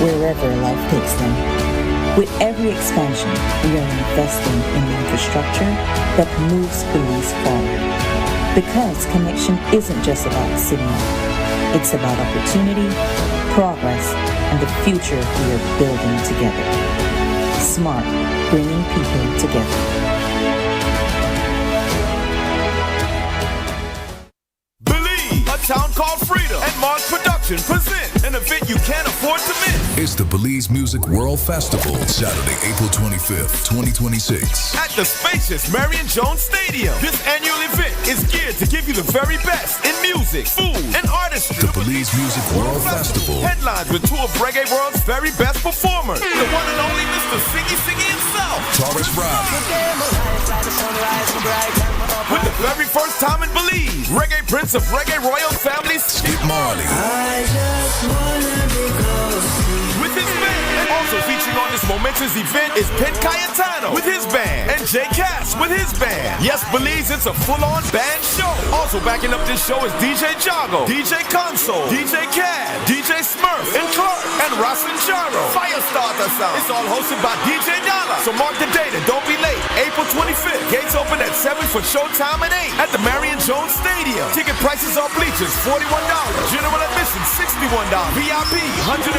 wherever life takes them. With every expansion, we are investing in the infrastructure that moves Belize forward. Because connection isn't just about signal. It's about opportunity, progress, and the future we are building together. Smart, bringing people together. Town Called Freedom and Mars Production present an event you can't afford to miss. It's the Belize Music World Festival, Saturday, April 25th, 2026. At the spacious Marion Jones Stadium. This annual event is geared to give you the very best in music, food, and artistry. The Belize Music World Festival. Headlines with two of Reggae World's very best performers. The one and only Mr. Siggy himself. Taurus With the very first time in Belize, Reggae Prince of Reggae Royal Family, Skip Marley. I just wanna be close to you. With his band. And also featuring on this momentous event is Pen Cayetano with his band. And Jay Cass with his band. Yes, Belize, it's a full-on band show. Also backing up this show is DJ Jago, DJ Console, DJ Cad, DJ Smurf, and Clark, and Rossin Charo. Firestarter Sound. It's all hosted by DJ Dollar. So mark the date and don't be late. April 25th. Gates open at 7 for showtime at 8 at the Marion Jones Stadium. Ticket prices on bleachers $41. General admission $61. VIP $151.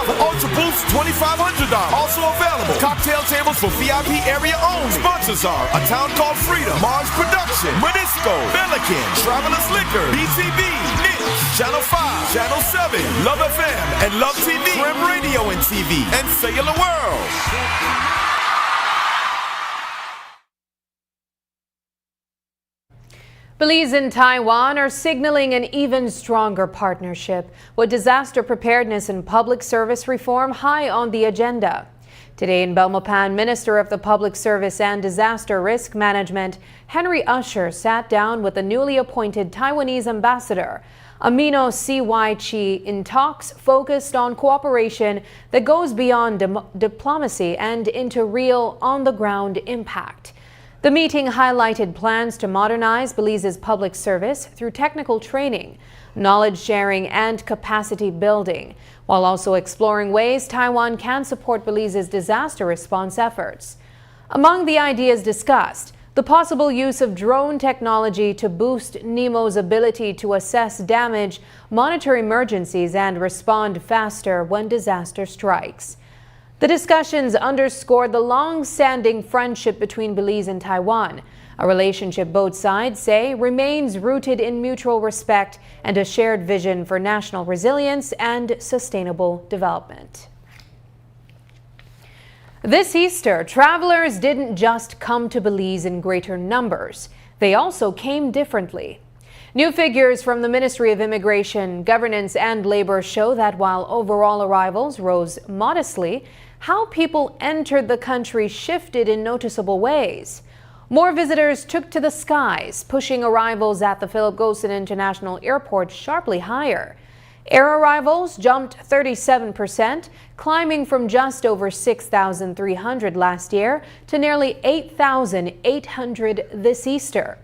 For Ultra Boost $2,500. Also available. Cocktail tables for VIP area only. Sponsors are A Town Called Freedom, Mars Production, Monisco, Pelican, Travelers Liquor, BTV, Niche, Channel 5, Channel 7, Love FM, and Love TV, Trim Radio and TV, and Cellular World. Belize and Taiwan are signaling an even stronger partnership, with disaster preparedness and public service reform high on the agenda. Today in Belmopan, Minister of the Public Service and Disaster Risk Management, Henry Usher, sat down with the newly appointed Taiwanese ambassador, Amino C.Y. Chi, in talks focused on cooperation that goes beyond diplomacy and into real, on-the-ground impact. The meeting highlighted plans to modernize Belize's public service through technical training, knowledge sharing, and capacity building, while also exploring ways Taiwan can support Belize's disaster response efforts. Among the ideas discussed, the possible use of drone technology to boost NEMO's ability to assess damage, monitor emergencies, and respond faster when disaster strikes. The discussions underscored the long-standing friendship between Belize and Taiwan, a relationship both sides say remains rooted in mutual respect and a shared vision for national resilience and sustainable development. This Easter, travelers didn't just come to Belize in greater numbers. They also came differently. New figures from the Ministry of Immigration, Governance and Labor show that while overall arrivals rose modestly, how people entered the country shifted in noticeable ways. More visitors took to the skies, pushing arrivals at the Philip Gosen International Airport sharply higher. Air arrivals jumped 37%, climbing from just over 6,300 last year to nearly 8,800 this Easter.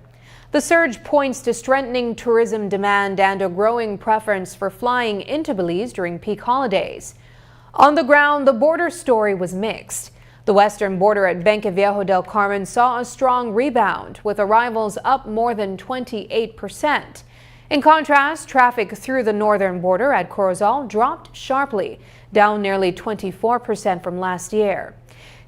The surge points to strengthening tourism demand and a growing preference for flying into Belize during peak holidays. On the ground, the border story was mixed. The western border at Benque Viejo del Carmen saw a strong rebound, with arrivals up more than 28%. In contrast, traffic through the northern border at Corozal dropped sharply, down nearly 24% from last year.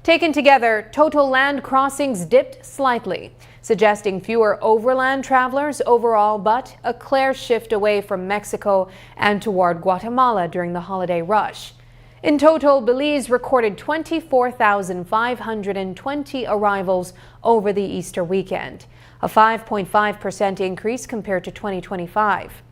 Taken together, total land crossings dipped slightly, suggesting fewer overland travelers overall, but a clear shift away from Mexico and toward Guatemala during the holiday rush. In total, Belize recorded 24,520 arrivals over the Easter weekend, a 5.5% increase compared to 2025.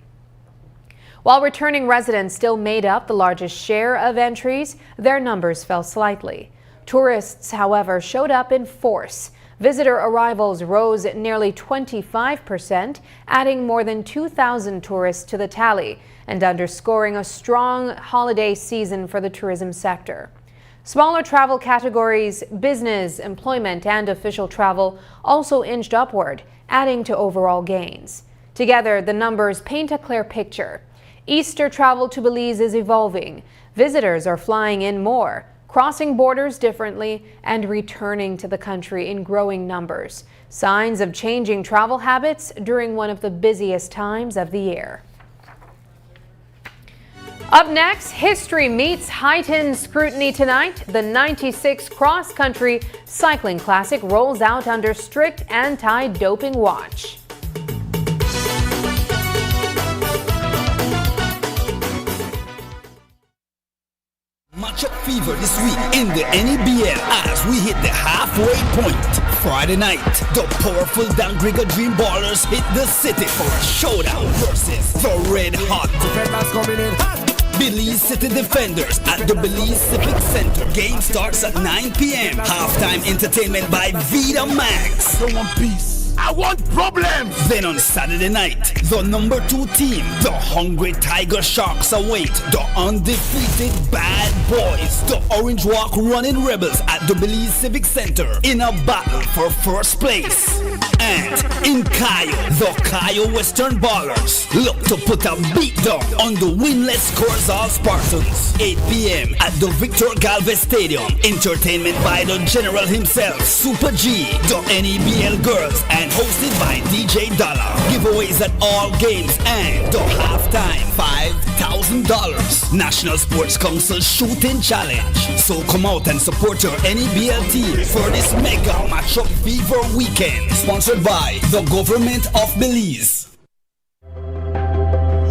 While returning residents still made up the largest share of entries, their numbers fell slightly. Tourists, however, showed up in force. Visitor arrivals rose nearly 25%, adding more than 2,000 tourists to the tally and underscoring a strong holiday season for the tourism sector. Smaller travel categories, business, employment, and official travel also inched upward, adding to overall gains. Together, the numbers paint a clear picture. Easter travel to Belize is evolving. Visitors are flying in more. crossing borders differently, and returning to the country in growing numbers. Signs of changing travel habits during one of the busiest times of the year. Up next, history meets heightened scrutiny tonight. The 96 cross-country cycling classic rolls out under strict anti-doping watch. Matchup fever this week in the NEBL as we hit the halfway point. Friday night, the powerful Dangriga Dream Ballers hit the city for a showdown versus the Red Hot Defenders coming in hot. Belize City Defenders at the Belize Civic Center. Game starts at 9 p.m. Halftime entertainment by Vita Max. I want peace. I want problems. Then on Saturday night, the number 2 team, the Hungry Tiger Sharks, await the undefeated Bad Boys, the Orange Walk Running Rebels at the Belize Civic Center in a battle for first place. And in Cayo, the Cayo Western Ballers look to put a beat down on the winless Corzal Spartans. 8 p.m. at the Victor Galvez Stadium. Entertainment by the General himself, Super G, the NEBL Girls, and hosted by DJ Dollar. Giveaways at all games and the halftime $5,000 National Sports Council Shooting Challenge. So come out and support your NEBL team for this mega matchup fever weekend. Sponsored by the Government of Belize.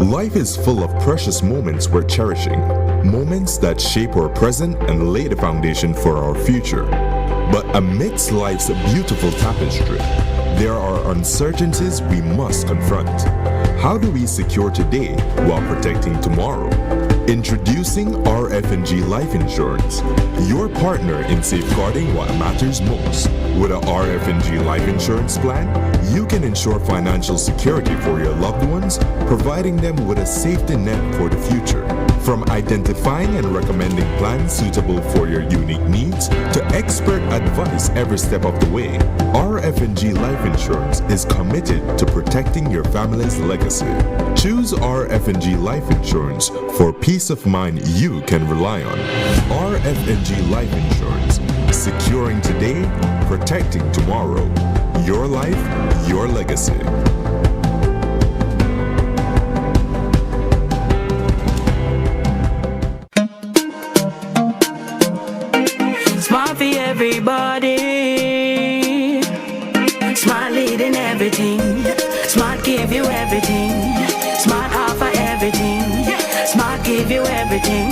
Life is full of precious moments we're cherishing. Moments that shape our present and lay the foundation for our future. But amidst life's beautiful tapestry, there are uncertainties we must confront. How do we secure today while protecting tomorrow? Introducing RF&G Life Insurance, your partner in safeguarding what matters most. With a RF&G Life Insurance plan, you can ensure financial security for your loved ones, providing them with a safety net for the future. From identifying and recommending plans suitable for your unique needs to expert advice every step of the way, RF&G Life Insurance is committed to protecting your family's legacy. Choose RF&G Life Insurance for peace of mind you can rely on. RF&G Life Insurance, securing today, protecting tomorrow. Your life, your legacy. Smart for everybody. Smart leading everything. Smart give you everything. Smart offer everything. Smart give you everything.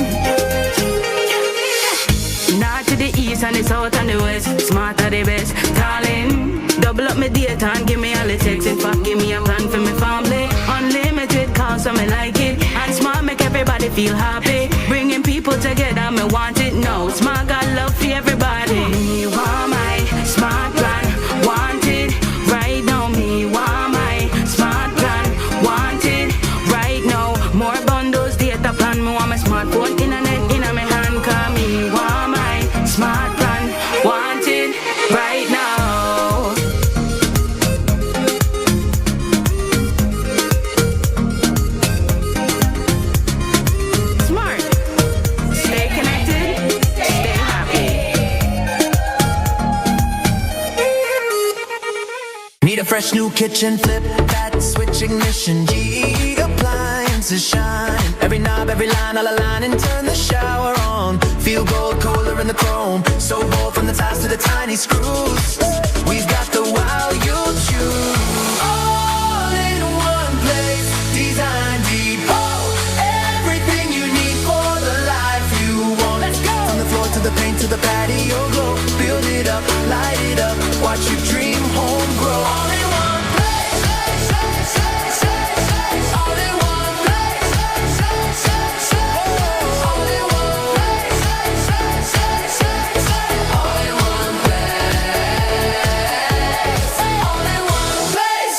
North to the east and the south and the west. Smart are the best, darling. Double up my data and give me all the text. In fact, give me a plan for my family. Unlimited calls, so me like it. And Smart make everybody feel happy. Bringing people together, me want it now. Smart got love for everybody. Me want my Smart plan, want it right now. Me want my Smart plan, want it right now. More bundles, data plan. Me want my smartphone, internet in my hand. Call me want my Smart plan, want it right now. Smart, stay connected, stay happy. Need a fresh new kitchen, flip that switch ignition. G appliances shine. Every knob, every line, all align and turn the shower on. Feel gold, cooler in the chrome. So bold from the ties to the tiny screws. We've got the wow you choose. All in one place, Design Depot. Everything you need for the life you want. Let's go. From the floor to the paint to the patio glow. Build it up, light it up. Watch your dream home grow. All in one place. All in one place. All in one place. All in one place. All in one place.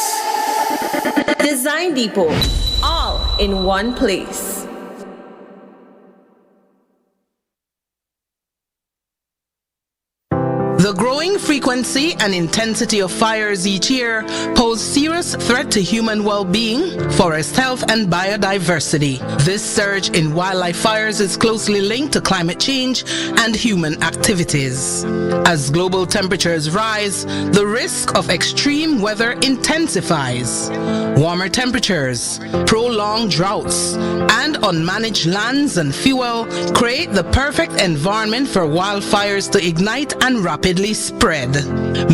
Design Depot, all in one place. The The growing frequency and intensity of fires each year pose serious threat to human well-being, forest health, and biodiversity. This surge in wildlife fires is closely linked to climate change and human activities. As global temperatures rise, the risk of extreme weather intensifies. Warmer temperatures, prolonged droughts, and unmanaged lands and fuel create the perfect environment for wildfires to ignite and rapidly spread.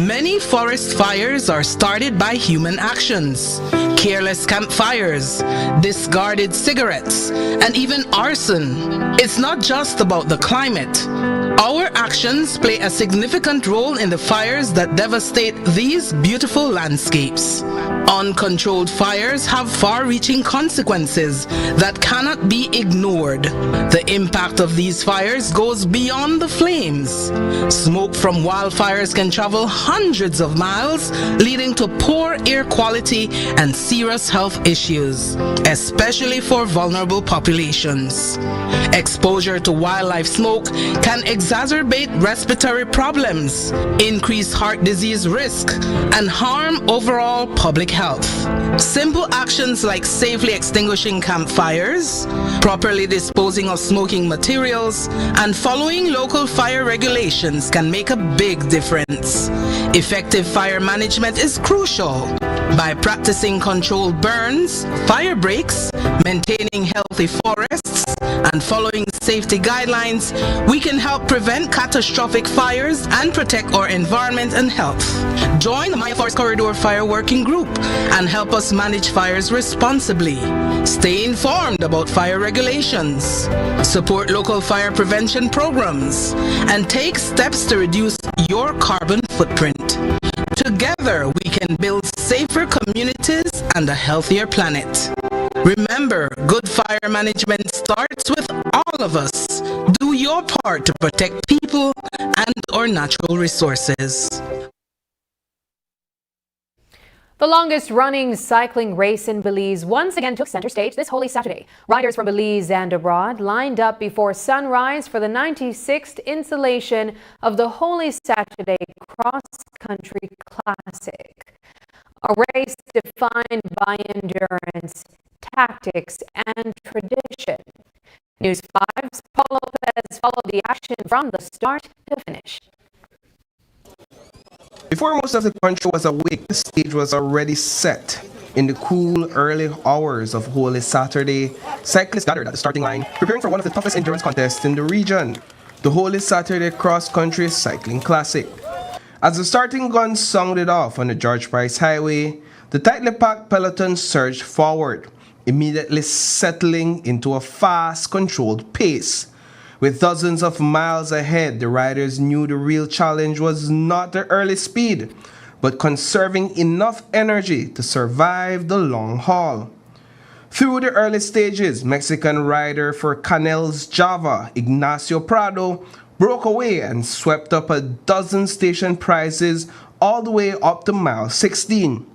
Many forest fires are started by human actions. Careless campfires, discarded cigarettes, and even arson. It's not just about the climate. Our actions play a significant role in the fires that devastate these beautiful landscapes. Uncontrolled fires have far-reaching consequences that cannot be ignored. The impact of these fires goes beyond the flames. Smoke from wildfires can travel hundreds of miles, leading to poor air quality and serious health issues, especially for vulnerable populations. Exposure to wildlife smoke can exacerbate respiratory problems, increase heart disease risk, and harm overall public health. Simple actions like safely extinguishing campfires, properly disposing of smoking materials, and following local fire regulations can make a big difference. Effective fire management is crucial. By practicing controlled burns, fire breaks, maintaining healthy forests, and following safety guidelines, we can help prevent catastrophic fires and protect our environment and health. Join the My Forest Corridor Fire Working Group and help us manage fires responsibly. Stay informed about fire regulations, support local fire prevention programs, and take steps to reduce your carbon footprint. Together, we can build safer communities and a healthier planet. Remember, good fire management starts with all of us. Do your part to protect people and our natural resources. The longest-running cycling race in Belize once again took center stage this Holy Saturday. Riders from Belize and abroad lined up before sunrise for the 96th installation of the Holy Saturday Cross-Country Classic. A race defined by endurance, tactics, and tradition. News 5's Paul Lopez followed the action from the start to finish. Before most of the country was awake, the stage was already set. In the cool, early hours of Holy Saturday, cyclists gathered at the starting line, preparing for one of the toughest endurance contests in the region, the Holy Saturday Cross Country Cycling Classic. As the starting gun sounded off on the George Price Highway, the tightly packed peloton surged forward, immediately settling into a fast, controlled pace. With dozens of miles ahead, the riders knew the real challenge was not the early speed, but conserving enough energy to survive the long haul. Through the early stages, Mexican rider for Canel's Java, Ignacio Prado, broke away and swept up a dozen station prizes all the way up to mile 16.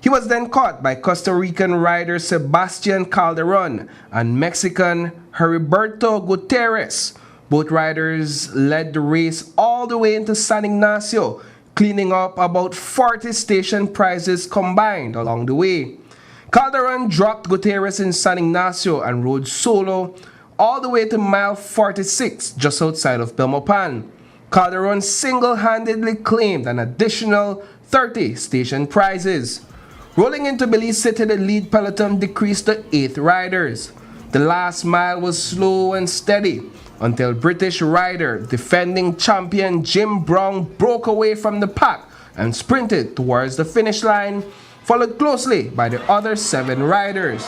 He was then caught by Costa Rican rider Sebastian Calderon and Mexican Heriberto Gutierrez. Both riders led the race all the way into San Ignacio, cleaning up about 40 station prizes combined along the way. Calderon dropped Gutierrez in San Ignacio and rode solo all the way to mile 46, just outside of Belmopan. Calderon single-handedly claimed an additional 30 station prizes. Rolling into Belize City, the lead peloton decreased to 8 riders. The last mile was slow and steady until British rider, defending champion Jim Brown broke away from the pack and sprinted towards the finish line, followed closely by the other 7 riders.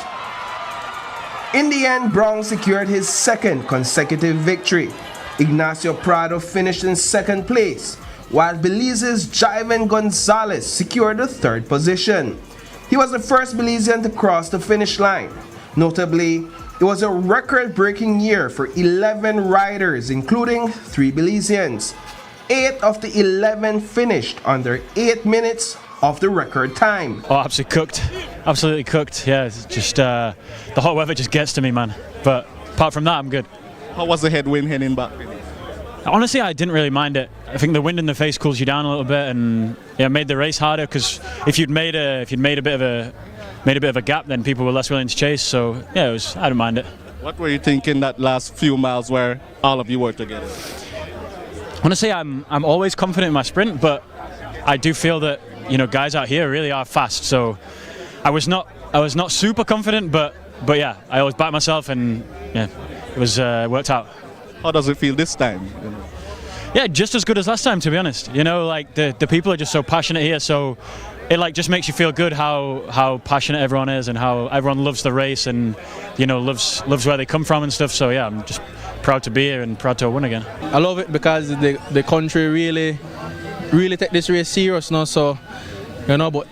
In the end, Brown secured his second consecutive victory. Ignacio Prado finished in second place, while Belize's Jaiven Gonzalez secured the third position. He was the first Belizean to cross the finish line. Notably, it was a record-breaking year for 11 riders, including 3 Belizeans. 8 of the 11 finished under 8 minutes of the record time. Oh, absolutely cooked. Yeah, it's just the hot weather just gets to me, man. But apart from that, I'm good. How was the headwind heading back? Honestly, I didn't really mind it. I think the wind in the face cools you down a little bit, and made the race harder. Because if you'd made a bit of a gap, then people were less willing to chase. So I didn't mind it. What were you thinking that last few miles where all of you were together? Honestly, I'm always confident in my sprint, but I do feel that guys out here really are fast. So I was not super confident, but yeah, I always back myself, and it was worked out. How does it feel this time? Yeah, just as good as last time, to be honest. Like the people are just so passionate here, so it just makes you feel good how passionate everyone is and how everyone loves the race and loves where they come from and stuff. So yeah, I'm just proud to be here and proud to have won again. I love it because the country really take this race serious now. So but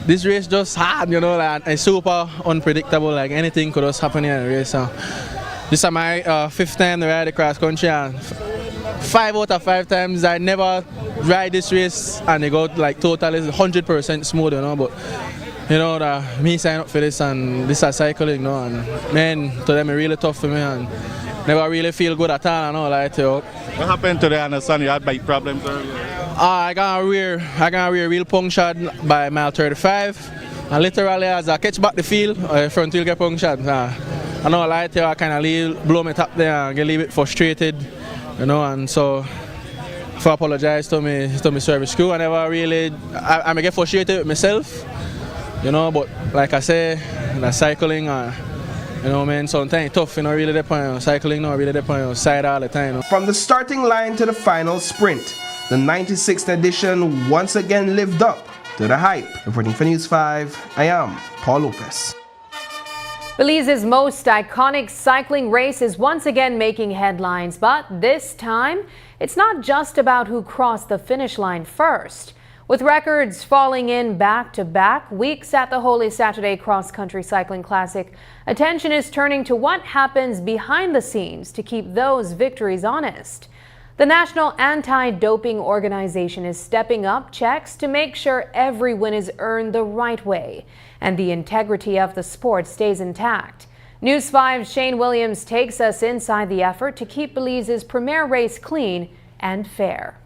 this race just hard, like, and super unpredictable. Like anything could just happen in the race. So this is my fifth time to ride the cross country, and 5 out of 5 times I never ride this race and they go like totally 100% smooth, but me sign up for this, and this is cycling, and man, to them it's really tough for me and never really feel good at all, like What happened today? I understand you had bike problems earlier. I got a rear wheel punctured by mile 35, and literally as I catch back the field, front wheel get punctured. I know I kind of blow my top there and get a little bit frustrated, and so if I apologize to my service crew, I never really, I may get frustrated with myself, but like I say, the cycling, man, sometimes it's tough, really depend on cycling, really depend on side all the time. From the starting line to the final sprint, the 96th edition once again lived up to the hype. Reporting for News 5, I am Paul Lopez. Belize's most iconic cycling race is once again making headlines, but this time it's not just about who crossed the finish line first. With records falling in back-to-back weeks at the Holy Saturday Cross Country Cycling Classic, attention is turning to what happens behind the scenes to keep those victories honest. The National Anti-Doping Organization is stepping up checks to make sure every win is earned the right way and the integrity of the sport stays intact. News 5's Shane Williams takes us inside the effort to keep Belize's premier race clean and fair.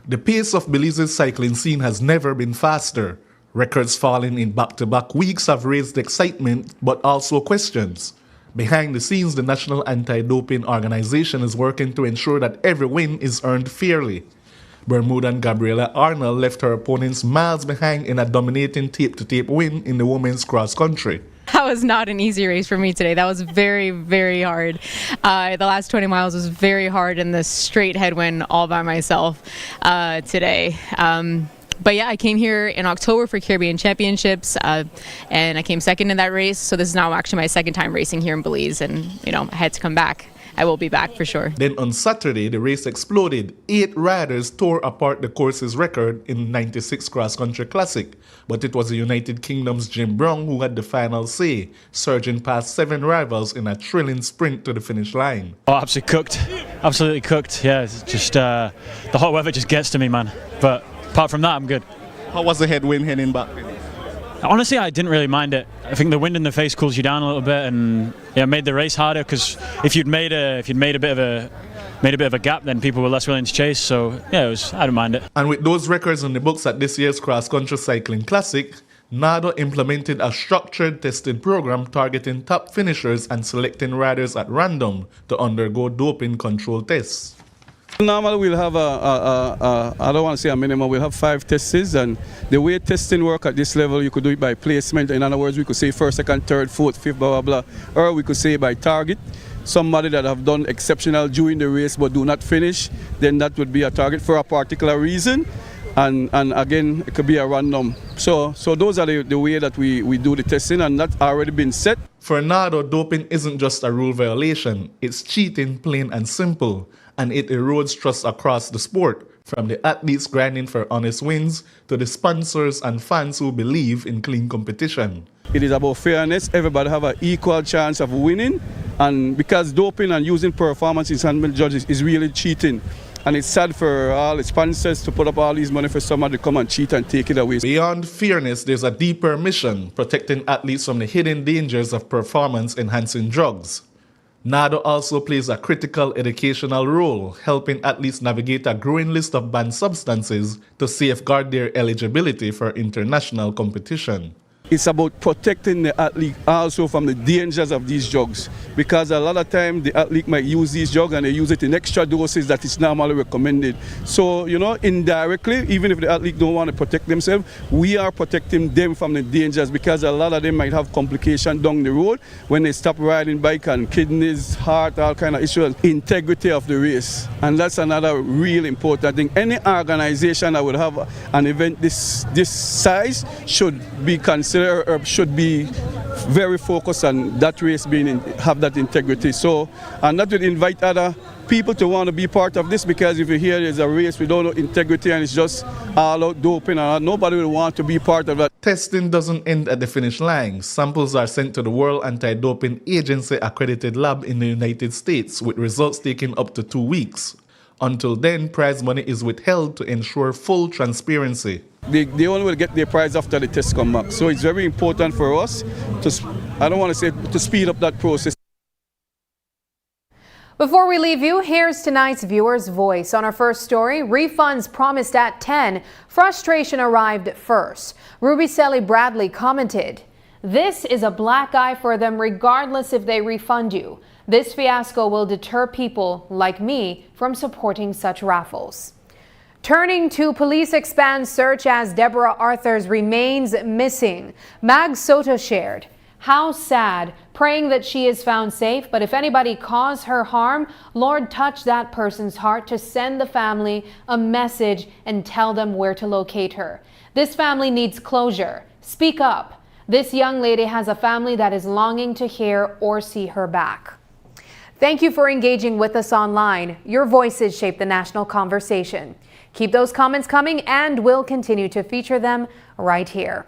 The pace of Belize's cycling scene has never been faster. Records falling in back-to-back weeks have raised excitement, but also questions. Behind the scenes, the National Anti-Doping Organization is working to ensure that every win is earned fairly. Bermudan Gabriela Arnold left her opponents miles behind in a dominating tape-to-tape win in the women's cross-country. That was not an easy race for me today. That was very, very hard. The last 20 miles was very hard in the straight headwind all by myself today. But yeah, I came here in October for Caribbean Championships, and I came second in that race. So this is now actually my second time racing here in Belize, and I had to come back. I will be back for sure. Then on Saturday, the race exploded. 8 riders tore apart the course's record in 96 Cross Country Classic. But it was the United Kingdom's Jim Brown who had the final say, surging past 7 rivals in a thrilling sprint to the finish line. Oh, absolutely cooked. Absolutely cooked. Yeah, it's just the hot weather just gets to me, man. But apart from that, I'm good. How was the headwind heading back? Honestly, I didn't really mind it. I think the wind in the face cools you down a little bit, and made the race harder. Because if you'd made a bit of a gap, then people were less willing to chase. So I didn't mind it. And with those records in the books at this year's Cross Country Cycling Classic, NADO implemented a structured testing program targeting top finishers and selecting riders at random to undergo doping control tests. Normally we'll have I don't want to say a minimum, we'll have 5 tests, and the way testing work at this level, you could do it by placement. In other words, we could say 1st, 2nd, 3rd, 4th, 5th, blah, blah, blah. Or we could say by target. Somebody that have done exceptional during the race but do not finish, then that would be a target for a particular reason. And again, it could be a random. So those are the way that we do the testing, and that's already been set. For NADO, doping isn't just a rule violation. It's cheating, plain and simple. And it erodes trust across the sport, from the athletes grinding for honest wins to the sponsors and fans who believe in clean competition. It is about fairness. Everybody have an equal chance of winning, and because doping and using performance enhancement judges is really cheating. And it's sad for all the sponsors to put up all these money for somebody to come and cheat and take it away. Beyond fairness, there's a deeper mission, protecting athletes from the hidden dangers of performance-enhancing drugs. NADO also plays a critical educational role, helping athletes navigate a growing list of banned substances to safeguard their eligibility for international competition. It's about protecting the athlete also from the dangers of these drugs, because a lot of time the athlete might use these drugs and they use it in extra doses that is normally recommended. So, indirectly, even if the athlete don't want to protect themselves, we are protecting them from the dangers, because a lot of them might have complications down the road when they stop riding bike, and kidneys, heart, all kind of issues. Integrity of the race, and that's another real important thing. Any organization that would have an event this size should be considered, or should be very focused on that race have that integrity. So, and that would invite other people to want to be part of this, because if you hear there's a race without no integrity and it's just all out doping, and nobody will want to be part of that. Testing doesn't end at the finish line. Samples are sent to the World Anti-Doping Agency accredited lab in the United States, with results taking up to 2 weeks. Until then, prize money is withheld to ensure full transparency. They only will get their prize after the test come back. So it's very important for us to speed up that process. Before we leave you, here's tonight's viewer's voice. On our first story, refunds promised at 10. Frustration arrived first. Ruby Sally Bradley commented, "This is a black eye for them regardless if they refund you. This fiasco will deter people like me from supporting such raffles." Turning to police expand search as Deborah Arthurs remains missing. Mag Soto shared, "How sad, praying that she is found safe, but if anybody cause her harm, Lord touch that person's heart to send the family a message and tell them where to locate her. This family needs closure. Speak up. This young lady has a family that is longing to hear or see her back." Thank you for engaging with us online. Your voices shape the national conversation. Keep those comments coming, and we'll continue to feature them right here.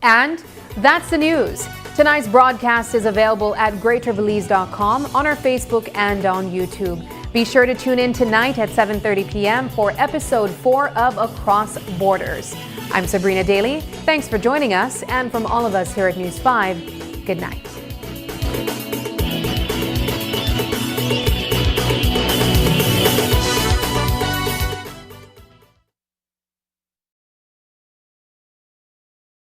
And that's the news. Tonight's broadcast is available at greaterbelize.com, on our Facebook, and on YouTube. Be sure to tune in tonight at 7:30 p.m. for episode 4 of Across Borders. I'm Sabrina Daly. Thanks for joining us, and from all of us here at News 5, good night.